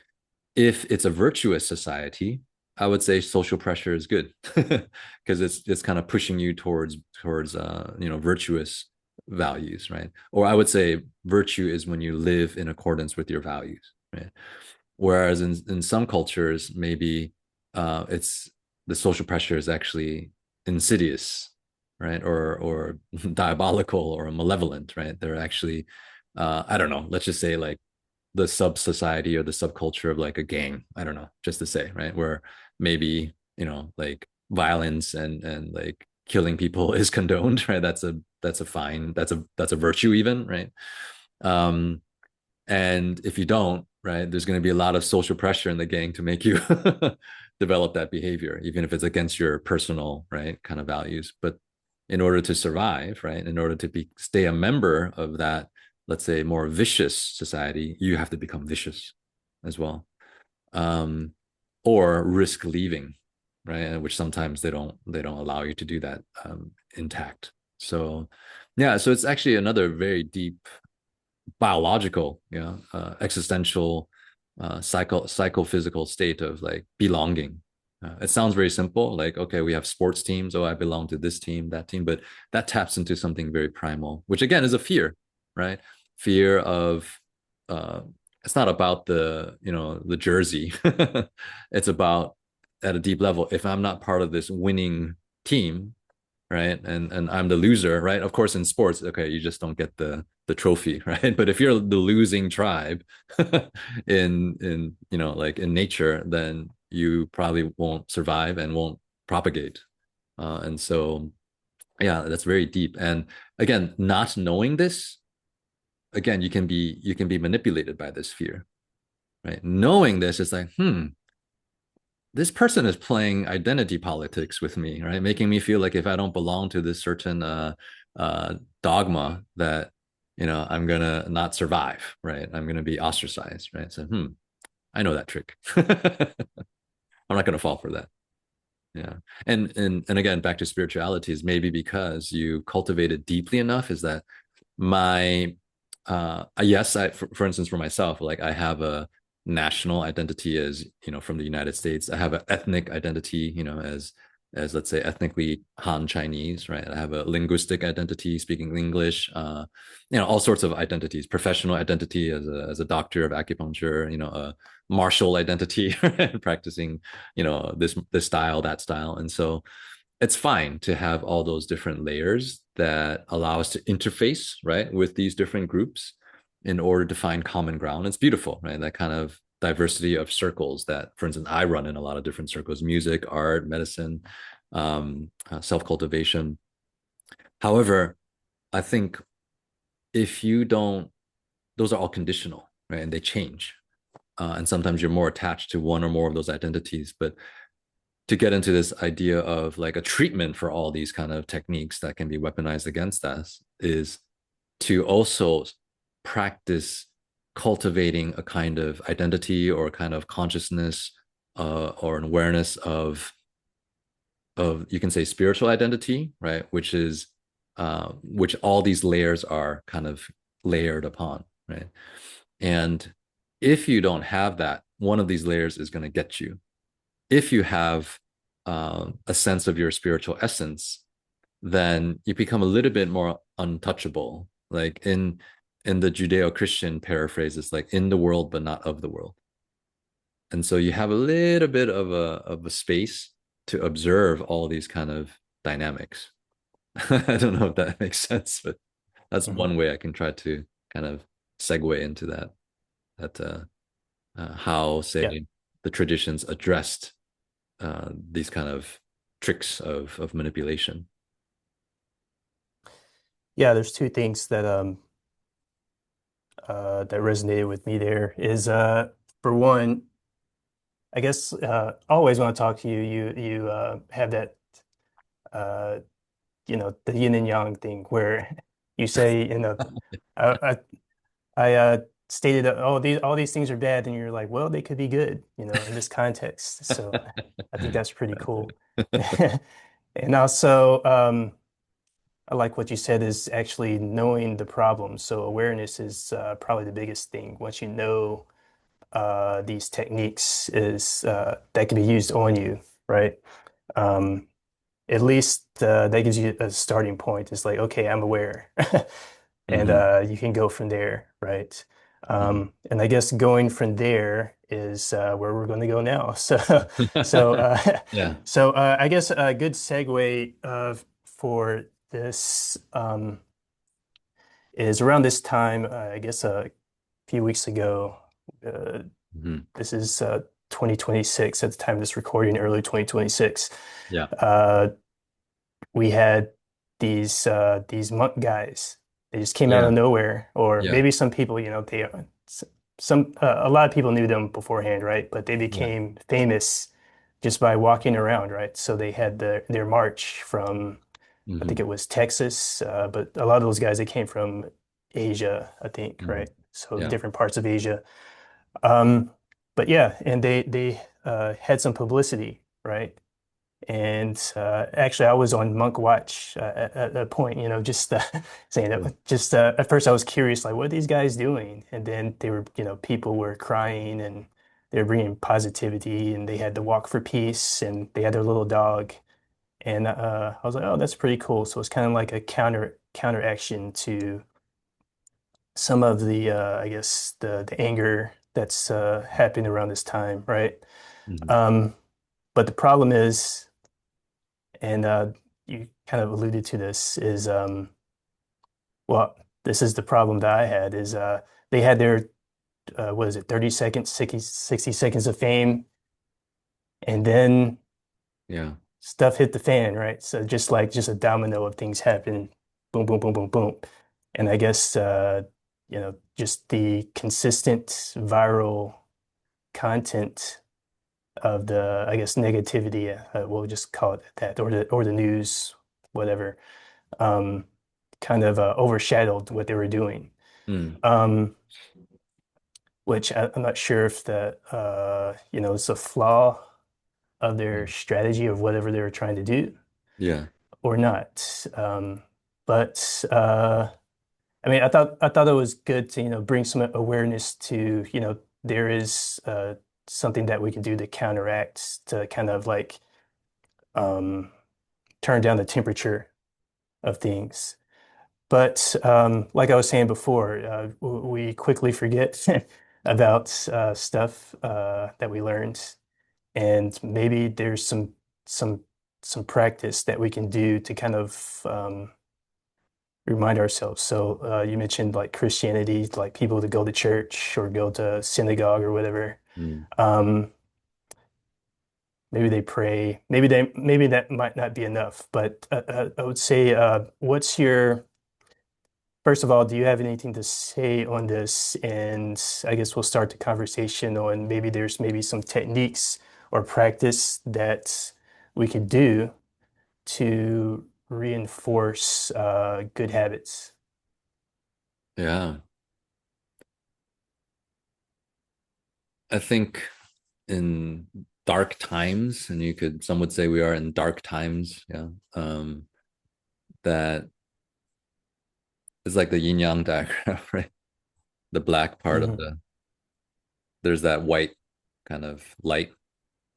if it's a virtuous society, I would say social pressure is good because it's kind of pushing you towards virtuous values, right? Or I would say virtue is when you live in accordance with your values, right? Whereas in some cultures, maybe it's the social pressure is actually insidious, right? Or diabolical or malevolent, right? They're actually I don't know. Let's just say like the sub society or the subculture of like a gang. I don't know, just to say, right? Where maybe, like violence and like killing people is condoned, right? That's a fine, that's a virtue even, right? Um, and if you don't, right, there's going to be a lot of social pressure in the gang to make you develop that behavior, even if it's against your personal, right, kind of values. But in order to survive, right, in order to stay a member of that, let's say, more vicious society, you have to become vicious as well, um, or risk leaving, right, which sometimes they don't allow you to do that intact. So, yeah, so it's actually another very deep biological, existential, psychophysical state of like belonging. It sounds very simple, like okay, we have sports teams. Oh, I belong to this team, that team, but that taps into something very primal, which again is a fear, right? Fear of uh, it's not about the jersey. It's about at a deep level. If I'm not part of this winning team, right, and I'm the loser, right, of course in sports, okay, you just don't get the trophy, right, but if you're the losing tribe in like in nature, then you probably won't survive and won't propagate, and so yeah, that's very deep. And again, not knowing this, again, you can be manipulated by this fear, right? Knowing this is like, this person is playing identity politics with me, right? Making me feel like if I don't belong to this certain dogma, that I'm gonna not survive, right? I'm gonna be ostracized, right? So, I know that trick. I'm not gonna fall for that. Yeah, and again, back to spirituality is maybe because you cultivate it deeply enough. Is that my Yes, for instance, for myself, like I have a national identity as, from the United States. I have an ethnic identity, as let's say ethnically Han Chinese, right? I have a linguistic identity, speaking English, all sorts of identities, professional identity as a doctor of acupuncture, a martial identity, practicing, this style, that style. And so it's fine to have all those different layers that allow us to interface, right, with these different groups in order to find common ground. It's beautiful, right? That kind of diversity of circles that, for instance, I run in a lot of different circles: music, art, medicine, self-cultivation. However, I think if you don't, those are all conditional, right? And they change. And sometimes you're more attached to one or more of those identities. But to get into this idea of like a treatment for all these kind of techniques that can be weaponized against us is to also practice cultivating a kind of identity or a kind of consciousness, or an awareness of you can say spiritual identity, right? Which all these layers are kind of layered upon, right? And if you don't have that, one of these layers is going to get you. If you have a sense of your spiritual essence, then you become a little bit more untouchable. Like in the Judeo-Christian paraphrase, it's like in the world but not of the world. And so you have a little bit of a space to observe all these kind of dynamics. I don't know if that makes sense, but that's Mhm. one way I can try to kind of segue into that how, Yeah. say, the traditions addressed these kind of tricks of manipulation. Yeah, there's two things that resonated with me there is for one, I guess always when I talk to you, you have that uh the yin and yang thing where you say, I I stated that, oh, these all these things are bad, and you're like, well, they could be good, in this context. So I think that's pretty cool. And also, I like what you said is actually knowing the problem. So awareness is probably the biggest thing. Once you know these techniques is that can be used on you, right? Um, at least that gives you a starting point. It's like, okay, I'm aware. And Hmm. you can go from there, right? Hmm. And I guess going from there is where we're going to go now. So, Yeah. I guess a good segue for this is around this time. I guess a few weeks ago. Uh, Hmm. this is 2026 at the time of this recording, early 2026. Yeah. Uh, we had these monk guys. They just came out of Yeah. nowhere, or Yeah. maybe some people, they some a lot of people knew them beforehand, right? But they Yeah. became famous just by walking around, right? So they had their march from, I think Hmm. it was Texas, but a lot of those guys they came from Asia, I think, Hmm. right? So Yeah. different parts of Asia. Um, but yeah, and they had some publicity, right? And actually, I was on Monk Watch at a point, just saying Yeah. that. Just at first, I was curious, like, what are these guys doing? And then they were, people were crying and they were bringing positivity, and they had the Walk for Peace, and they had their little dog, and I was like, oh, that's pretty cool. So it's kind of like a counteraction to some of the, I guess, the anger that's happening around this time, right? Hmm. Um, but the problem is, and you kind of alluded to this, is well, this is the problem that I had is they had their what is it, 30 seconds, 60 seconds of fame, and then Yeah. stuff hit the fan, right? So just a domino of things happen, boom, boom, boom, boom, boom. And I guess just the consistent viral content of the, I guess, negativity, we'll just call it that, or the news, whatever, um, kind of overshadowed what they were doing. Mm. Um, which I'm not sure if that is a flaw of their Mm. strategy of whatever they were trying to do Yeah. or not. But I mean, I thought it was good to, bring some awareness to, there is something that we can do to counteract, to kind of like um, turn down the temperature of things. But like I was saying before, we quickly forget about stuff that we learned, and maybe there's some some practice that we can do to kind of remind ourselves. So you mentioned like Christianity, like people to go to church or go to synagogue or whatever. Mm. Um, maybe they pray. Maybe that might not be enough. But I would say, what's your first of all, do you have anything to say on this? And I guess we'll start the conversation on maybe there's maybe some techniques or practice that we could do to reinforce good habits. Yeah. I think in dark times, and some would say we are in dark times, yeah. That is like the yin yang diagram, right? The black part of Hmm. there's that white kind of light,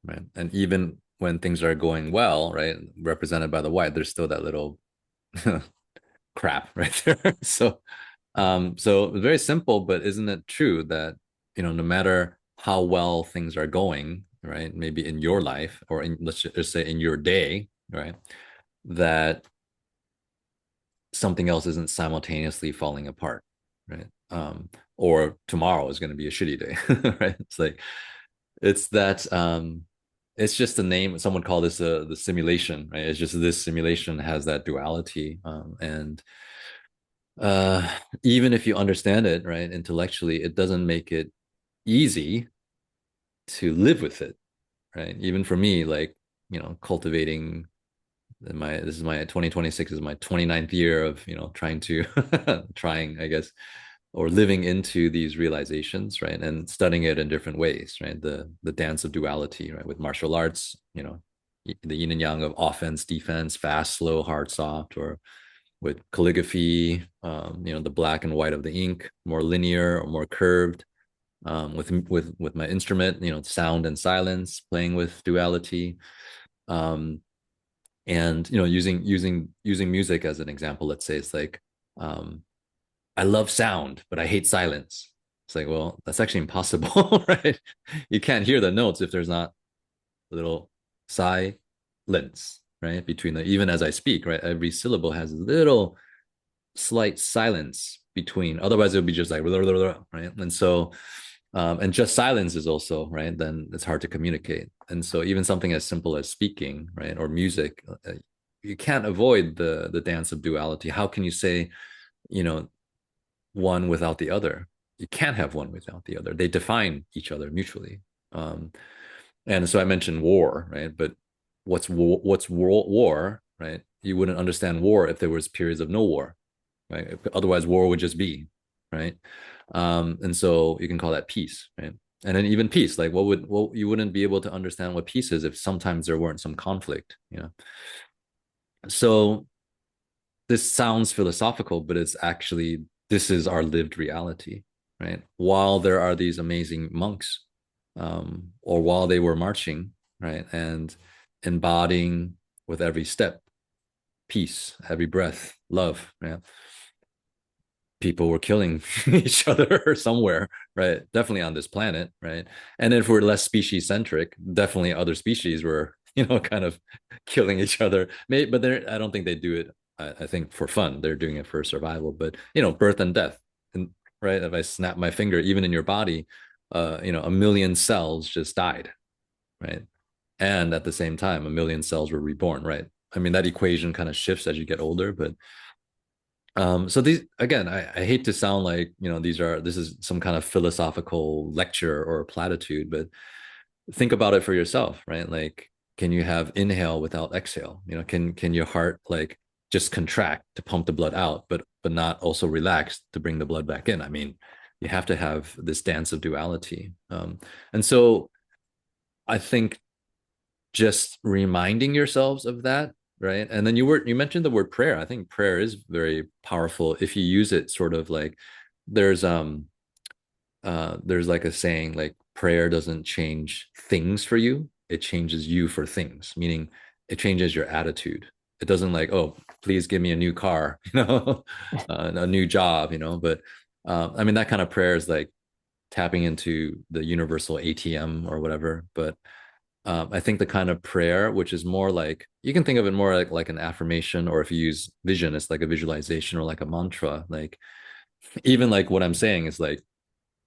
right? And even when things are going well, right, represented by the white, there's still that little crap right there. So very simple, but isn't it true that, no matter how well things are going, right, maybe in your life or let's just say in your day, right, that something else isn't simultaneously falling apart, right? Or tomorrow is going to be a shitty day, right? It's that it's just a name. Someone called this the simulation, right? It's just this simulation has that duality, and uh, even if you understand it, right, intellectually, it doesn't make it easy to live with it, right? Even for me, like, cultivating this is my 2026 is my 29th year of, trying to trying, I guess, or living into these realizations, right? And studying it in different ways, right? The dance of duality, right? With martial arts, the yin and yang of offense, defense, fast, slow, hard, soft, or with calligraphy, the black and white of the ink, more linear or more curved. With my instrument, sound and silence, playing with duality, and using music as an example. Let's say it's like, um, I love sound, but I hate silence. It's like, well, that's actually impossible, right? You can't hear the notes if there's not a little silence, right? Between even as I speak, right? Every syllable has a little slight silence between. Otherwise, it would be just like, blah, blah, blah, right? And so, and just silence is also, right? Then it's hard to communicate. And so, even something as simple as speaking, right, or music, you can't avoid the dance of duality. How can you say, you know, one without the other? You can't have one without the other. They define each other mutually. Um, and so I mentioned war, right? But what's war, right? You wouldn't understand war if there was periods of no war, right? Otherwise, war would just be, right? And so you can call that peace, right? And then even peace, like what you wouldn't be able to understand what peace is if sometimes there weren't some conflict, So this sounds philosophical, but it's actually this is our lived reality, right? While there are these amazing monks, or while they were marching, right, and embodying with every step peace, every breath, love, right? People were killing each other somewhere, right? Definitely on this planet, right? And if we're less species centric, definitely other species were, kind of killing each other. But I don't think they do it. I think for fun, they're doing it for survival. But birth and death, and right. If I snap my finger, even in your body, a million cells just died, right? And at the same time, a million cells were reborn, right? I mean, that equation kind of shifts as you get older, but so these again, I hate to sound like this is some kind of philosophical lecture or platitude, but think about it for yourself, right? Like, can you have inhale without exhale? Can your heart like just contract to pump the blood out, but not also relax to bring the blood back in? I mean, you have to have this dance of duality, and so I think just reminding yourselves of that right? And then you mentioned the word prayer. I think prayer is very powerful if you use it sort of like there's there's like a saying like prayer doesn't change things for you, it changes you for things, meaning it changes your attitude. It doesn't like, oh, please give me a new car, a new job, but I mean that kind of prayer is like tapping into the universal ATM or whatever. But I think the kind of prayer, which is more like you can think of it more like an affirmation, or if you use vision, it's like a visualization or like a mantra. Like even like what I'm saying is like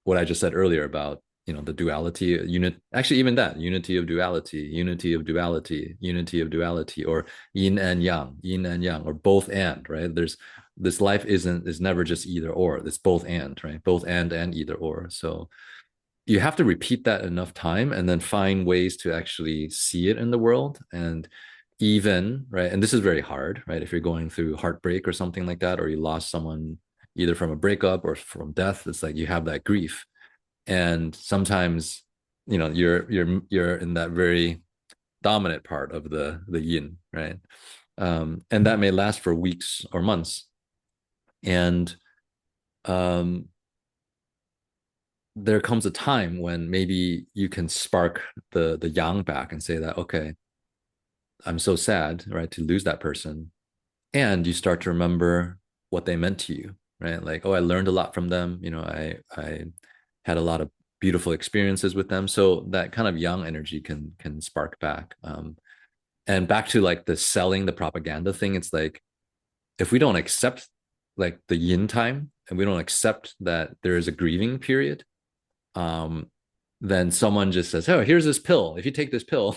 what I just said earlier about the duality unit. Actually, even that unity of duality, unity of duality, unity of duality, or yin and yang, or both and right. There's this life is never just either or. It's both and right, both and either or. So you have to repeat that enough time and then find ways to actually see it in the world. And even right, and this is very hard, right? If you're going through heartbreak or something like that, or you lost someone either from a breakup or from death, it's like you have that grief. And sometimes you're in that very dominant part of the yin, right? And that may last for weeks or months. And um there comes a time when maybe you can spark the yang back and say that, okay, I'm so sad, right, to lose that person. And you start to remember what they meant to you, right? Like, oh, I learned a lot from them. I had a lot of beautiful experiences with them. So that kind of yang energy can spark back. And back to like the selling, the propaganda thing, it's like if we don't accept like the yin time and we don't accept that there is a grieving period, um, then someone just says, "Oh, here's this pill. If you take this pill,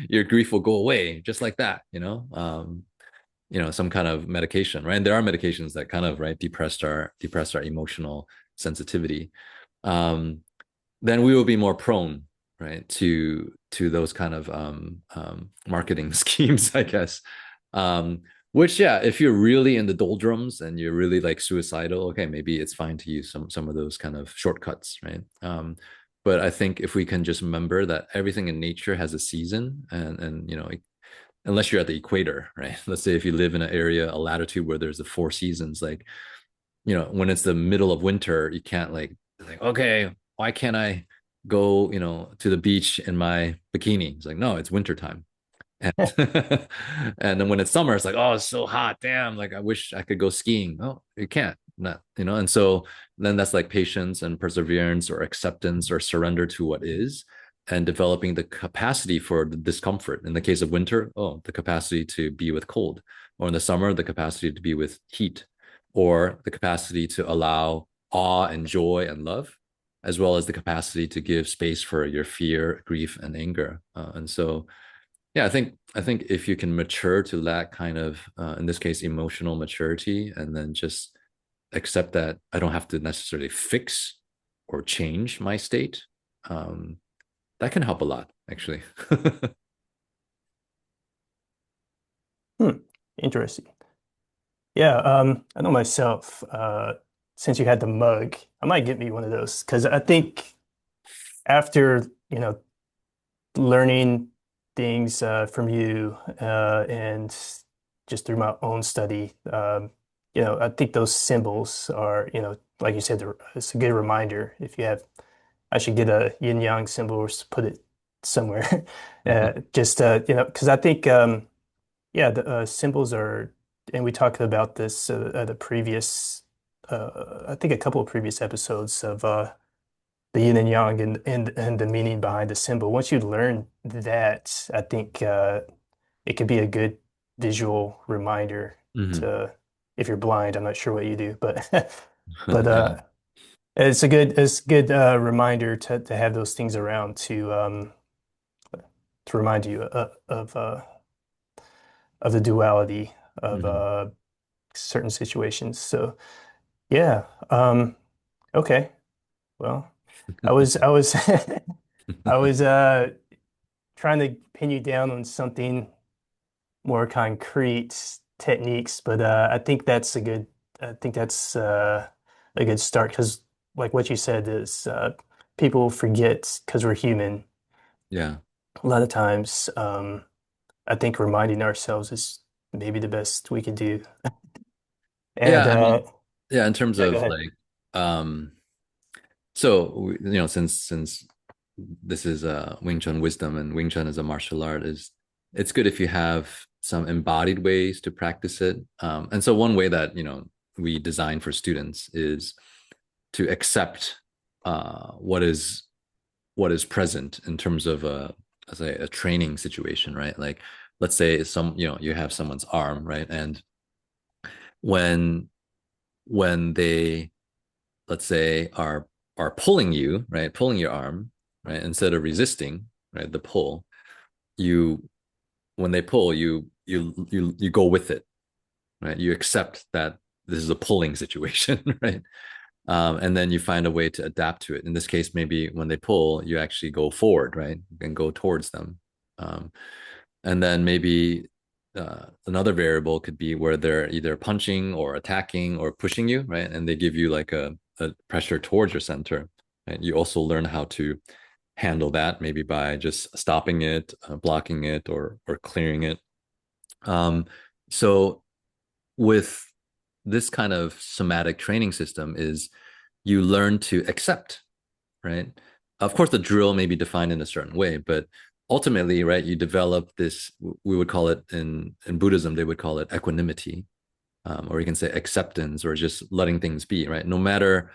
your grief will go away just like that." Some kind of medication, right? And there are medications that kind of right depress our emotional sensitivity. Um, then we will be more prone, right, to those kind of marketing schemes, I guess. Which, yeah, if you're really in the doldrums and you're really like suicidal, okay, maybe it's fine to use some of those kind of shortcuts, right? But I think if we can just remember that everything in nature has a season, and unless you're at the equator, right? Let's say if you live in an area, a latitude where there's the four seasons, like when it's the middle of winter, you can't like okay, why can't I go to the beach in my bikini? It's like no, it's winter time. And, and then when it's summer, it's like, oh, it's so hot. Damn, like I wish I could go skiing. Oh, you can't. Not, and so then that's like patience and perseverance or acceptance or surrender to what is and developing the capacity for the discomfort. In the case of winter, oh, the capacity to be with cold, or in the summer, the capacity to be with heat, or the capacity to allow awe and joy and love, as well as the capacity to give space for your fear, grief, and anger. And so yeah, I think if you can mature to that kind of in this case emotional maturity, and then just accept that I don't have to necessarily fix or change my state, that can help a lot actually. Hmm. Interesting. Yeah, I know myself, since you had the mug, I might get me one of those because I think after, learning things from you and just through my own study, I think those symbols are, like you said, it's a good reminder. If you have, I should get a yin yang symbol or put it somewhere. Just because I think, yeah, the symbols are, and we talked about this at a previous, I think a couple of previous episodes of the yin and yang and the meaning behind the symbol. Once you learn that, I think it could be a good visual reminder Hmm. to, if you're blind, I'm not sure what you do, but but Yeah. it's a good reminder to have those things around to remind you of the duality of Hmm. certain situations. So yeah, okay. Well, I was I was trying to pin you down on something more concrete techniques, but I think that's a good start because like what you said is people forget because we're human Yeah. a lot of times. I think reminding ourselves is maybe the best we can do. And Yeah, I mean, yeah, in terms yeah, go of ahead. like, so since this is Wing Chun wisdom and Wing Chun is a martial art, is it's good if you have some embodied ways to practice it. And so one way that we design for students is to accept what is present in terms of a training situation, right? Like let's say you have someone's arm, right? And when they, let's say, are pulling you, right, pulling your arm, right, instead of resisting, right, the pull, you when they pull you go with it, right? You accept that this is a pulling situation, right? And then you find a way to adapt to it. In this case, maybe when they pull, you actually go forward, right, and go towards them. um, and then maybe another variable could be where they're either punching or attacking or pushing you, right? And they give you like a pressure towards your center. And you also learn how to handle that, maybe by just stopping it, blocking it, or clearing it. Um, so with this kind of somatic training system is you learn to accept, right? Of course, the drill may be defined in a certain way, but ultimately, right, you develop this, we would call it in Buddhism, they would call it equanimity, or you can say acceptance, or just letting things be, right? No matter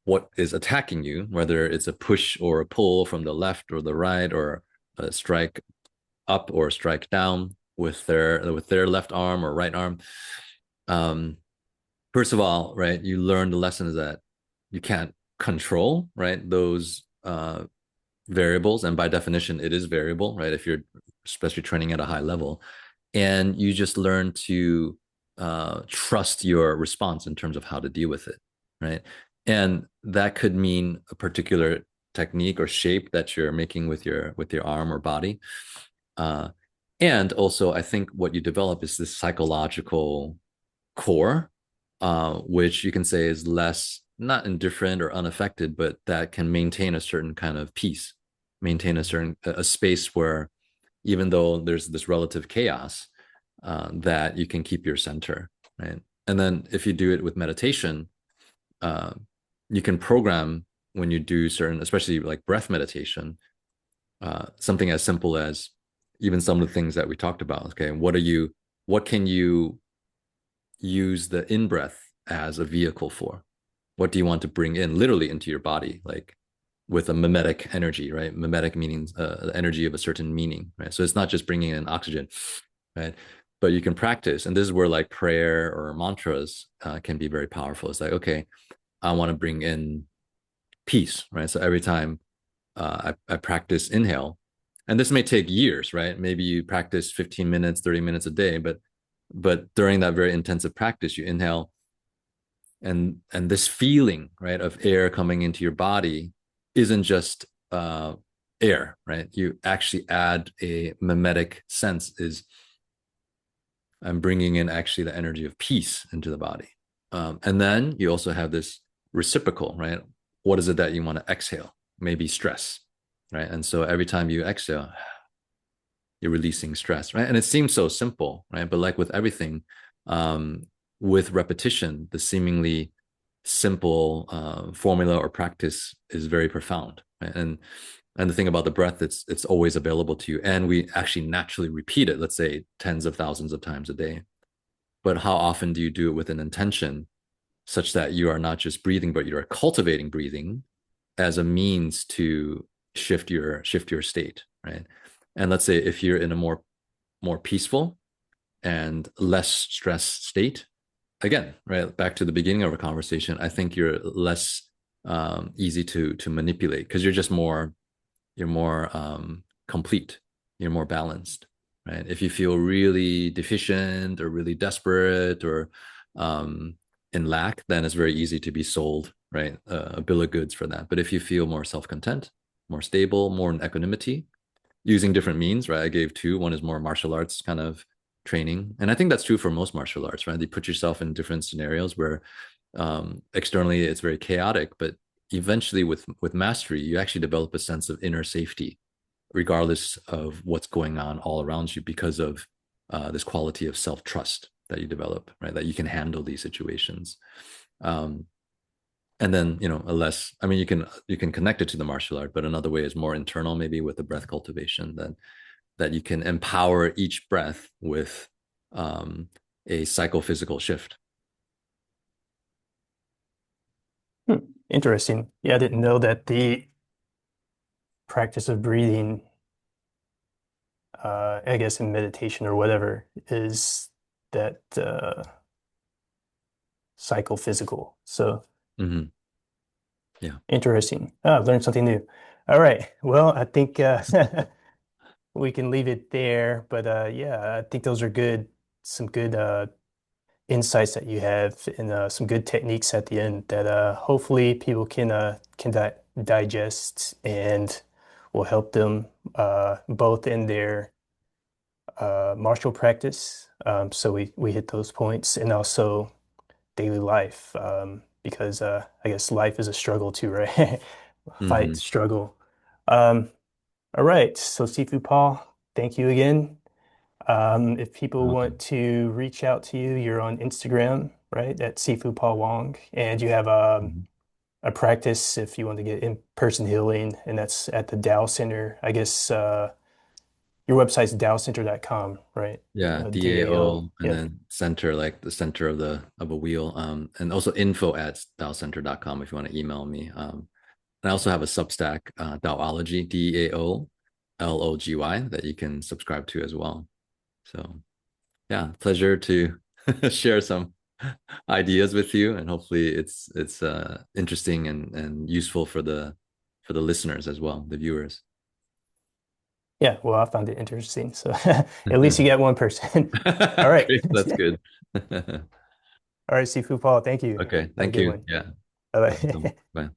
what is attacking you, whether it's a push or a pull from the left or the right, or a strike up or strike down with their left arm or right arm. Um, First of all, right, you learn the lessons that you can't control, right, those variables, and by definition it is variable, right, if you're especially training at a high level. And you just learn to trust your response in terms of how to deal with it, right? And that could mean a particular technique or shape that you're making with your arm or body. uh, and also I think what you develop is this psychological core, which you can say is less, not indifferent or unaffected, but that can maintain a certain kind of peace, maintain a space where even though there's this relative chaos, that you can keep your center, right? And then if you do it with meditation, uh, you can program when you do certain, especially like breath meditation, something as simple as even some of the things that we talked about. Okay, what can you use the in breath as a vehicle for? What do you want to bring in literally into your body, like with a mimetic energy, right? Mimetic meaning energy of a certain meaning, right? So it's not just bringing in oxygen, right? But you can practice, and this is where like prayer or mantras can be very powerful. It's like, okay, I want to bring in peace, right? So every time I practice inhale, and this may take years, right? Maybe you practice 15 minutes, 30 minutes a day, but during that very intensive practice, you inhale, and this feeling, right, of air coming into your body isn't just air, right? You actually add a mimetic sense, is I'm bringing in actually the energy of peace into the body. And then you also have this reciprocal, right? What is it that you want to exhale? Maybe stress, right? And so every time you exhale, you're releasing stress, right? And it seems so simple, right? But like with everything, um, with repetition, the seemingly simple formula or practice is very profound, right? And the thing about the breath, it's always available to you, and we actually naturally repeat it. Let's say tens of thousands of times a day. But how often do you do it with an intention, such that you are not just breathing, but you are cultivating breathing as a means to shift your state, right? And let's say if you're in a more peaceful and less stress state, again, right, back to the beginning of our conversation, I think you're less easy to manipulate, because you're more complete, you're more balanced, right? If you feel really deficient or really desperate or um, in lack, then it's very easy to be sold, right, a bill of goods for that. But if you feel more self-content, more stable, more in equanimity, using different means, right? I gave two. One is more martial arts kind of training, and I think that's true for most martial arts, right? You put yourself in different scenarios where externally it's very chaotic, but eventually with mastery, you actually develop a sense of inner safety, regardless of what's going on all around you, because of this quality of self-trust that you develop, right? That you can handle these situations. Um, and then, a less, I mean, you can connect it to the martial art, but another way is more internal, maybe with the breath cultivation, that you can empower each breath with a psychophysical shift. Hmm. Interesting. Yeah, I didn't know that the practice of breathing, I guess in meditation or whatever, is that psychophysical. So Mm-hmm. Yeah. interesting. Ah, I've learned something new. All right. Well, I think we can leave it there. But yeah, I think those are some good insights that you have, and some good techniques at the end that hopefully people can digest and will help them both in their martial practice. So we hit those points, and also daily life, because I guess life is a struggle too, right? Fight, Mm-hmm. struggle. Um, all right. So Sifu Paul, thank you again. If people want Welcome. to reach out to you, you're on Instagram, right? At Sifu Paul Wang, and you have Mhm. a practice if you want to get in-person healing, and that's at the Tao Center. I guess your website's daocenter.com, right? Yeah, DAO. DAO and Yep. then center, like the center of a wheel. And also info@daocenter.com if you want to email me. And I also have a Substack, Daology, DAOLOGY, that you can subscribe to as well. So yeah, pleasure to share some ideas with you, and hopefully it's interesting and useful for the listeners as well, the viewers. Yeah, well, I found it interesting. So at least you get one person. All right. Great, that's good. All right, Sifu Paul, thank you. Okay, Have a thank good you. one. Yeah, you're welcome. Bye-bye. Bye.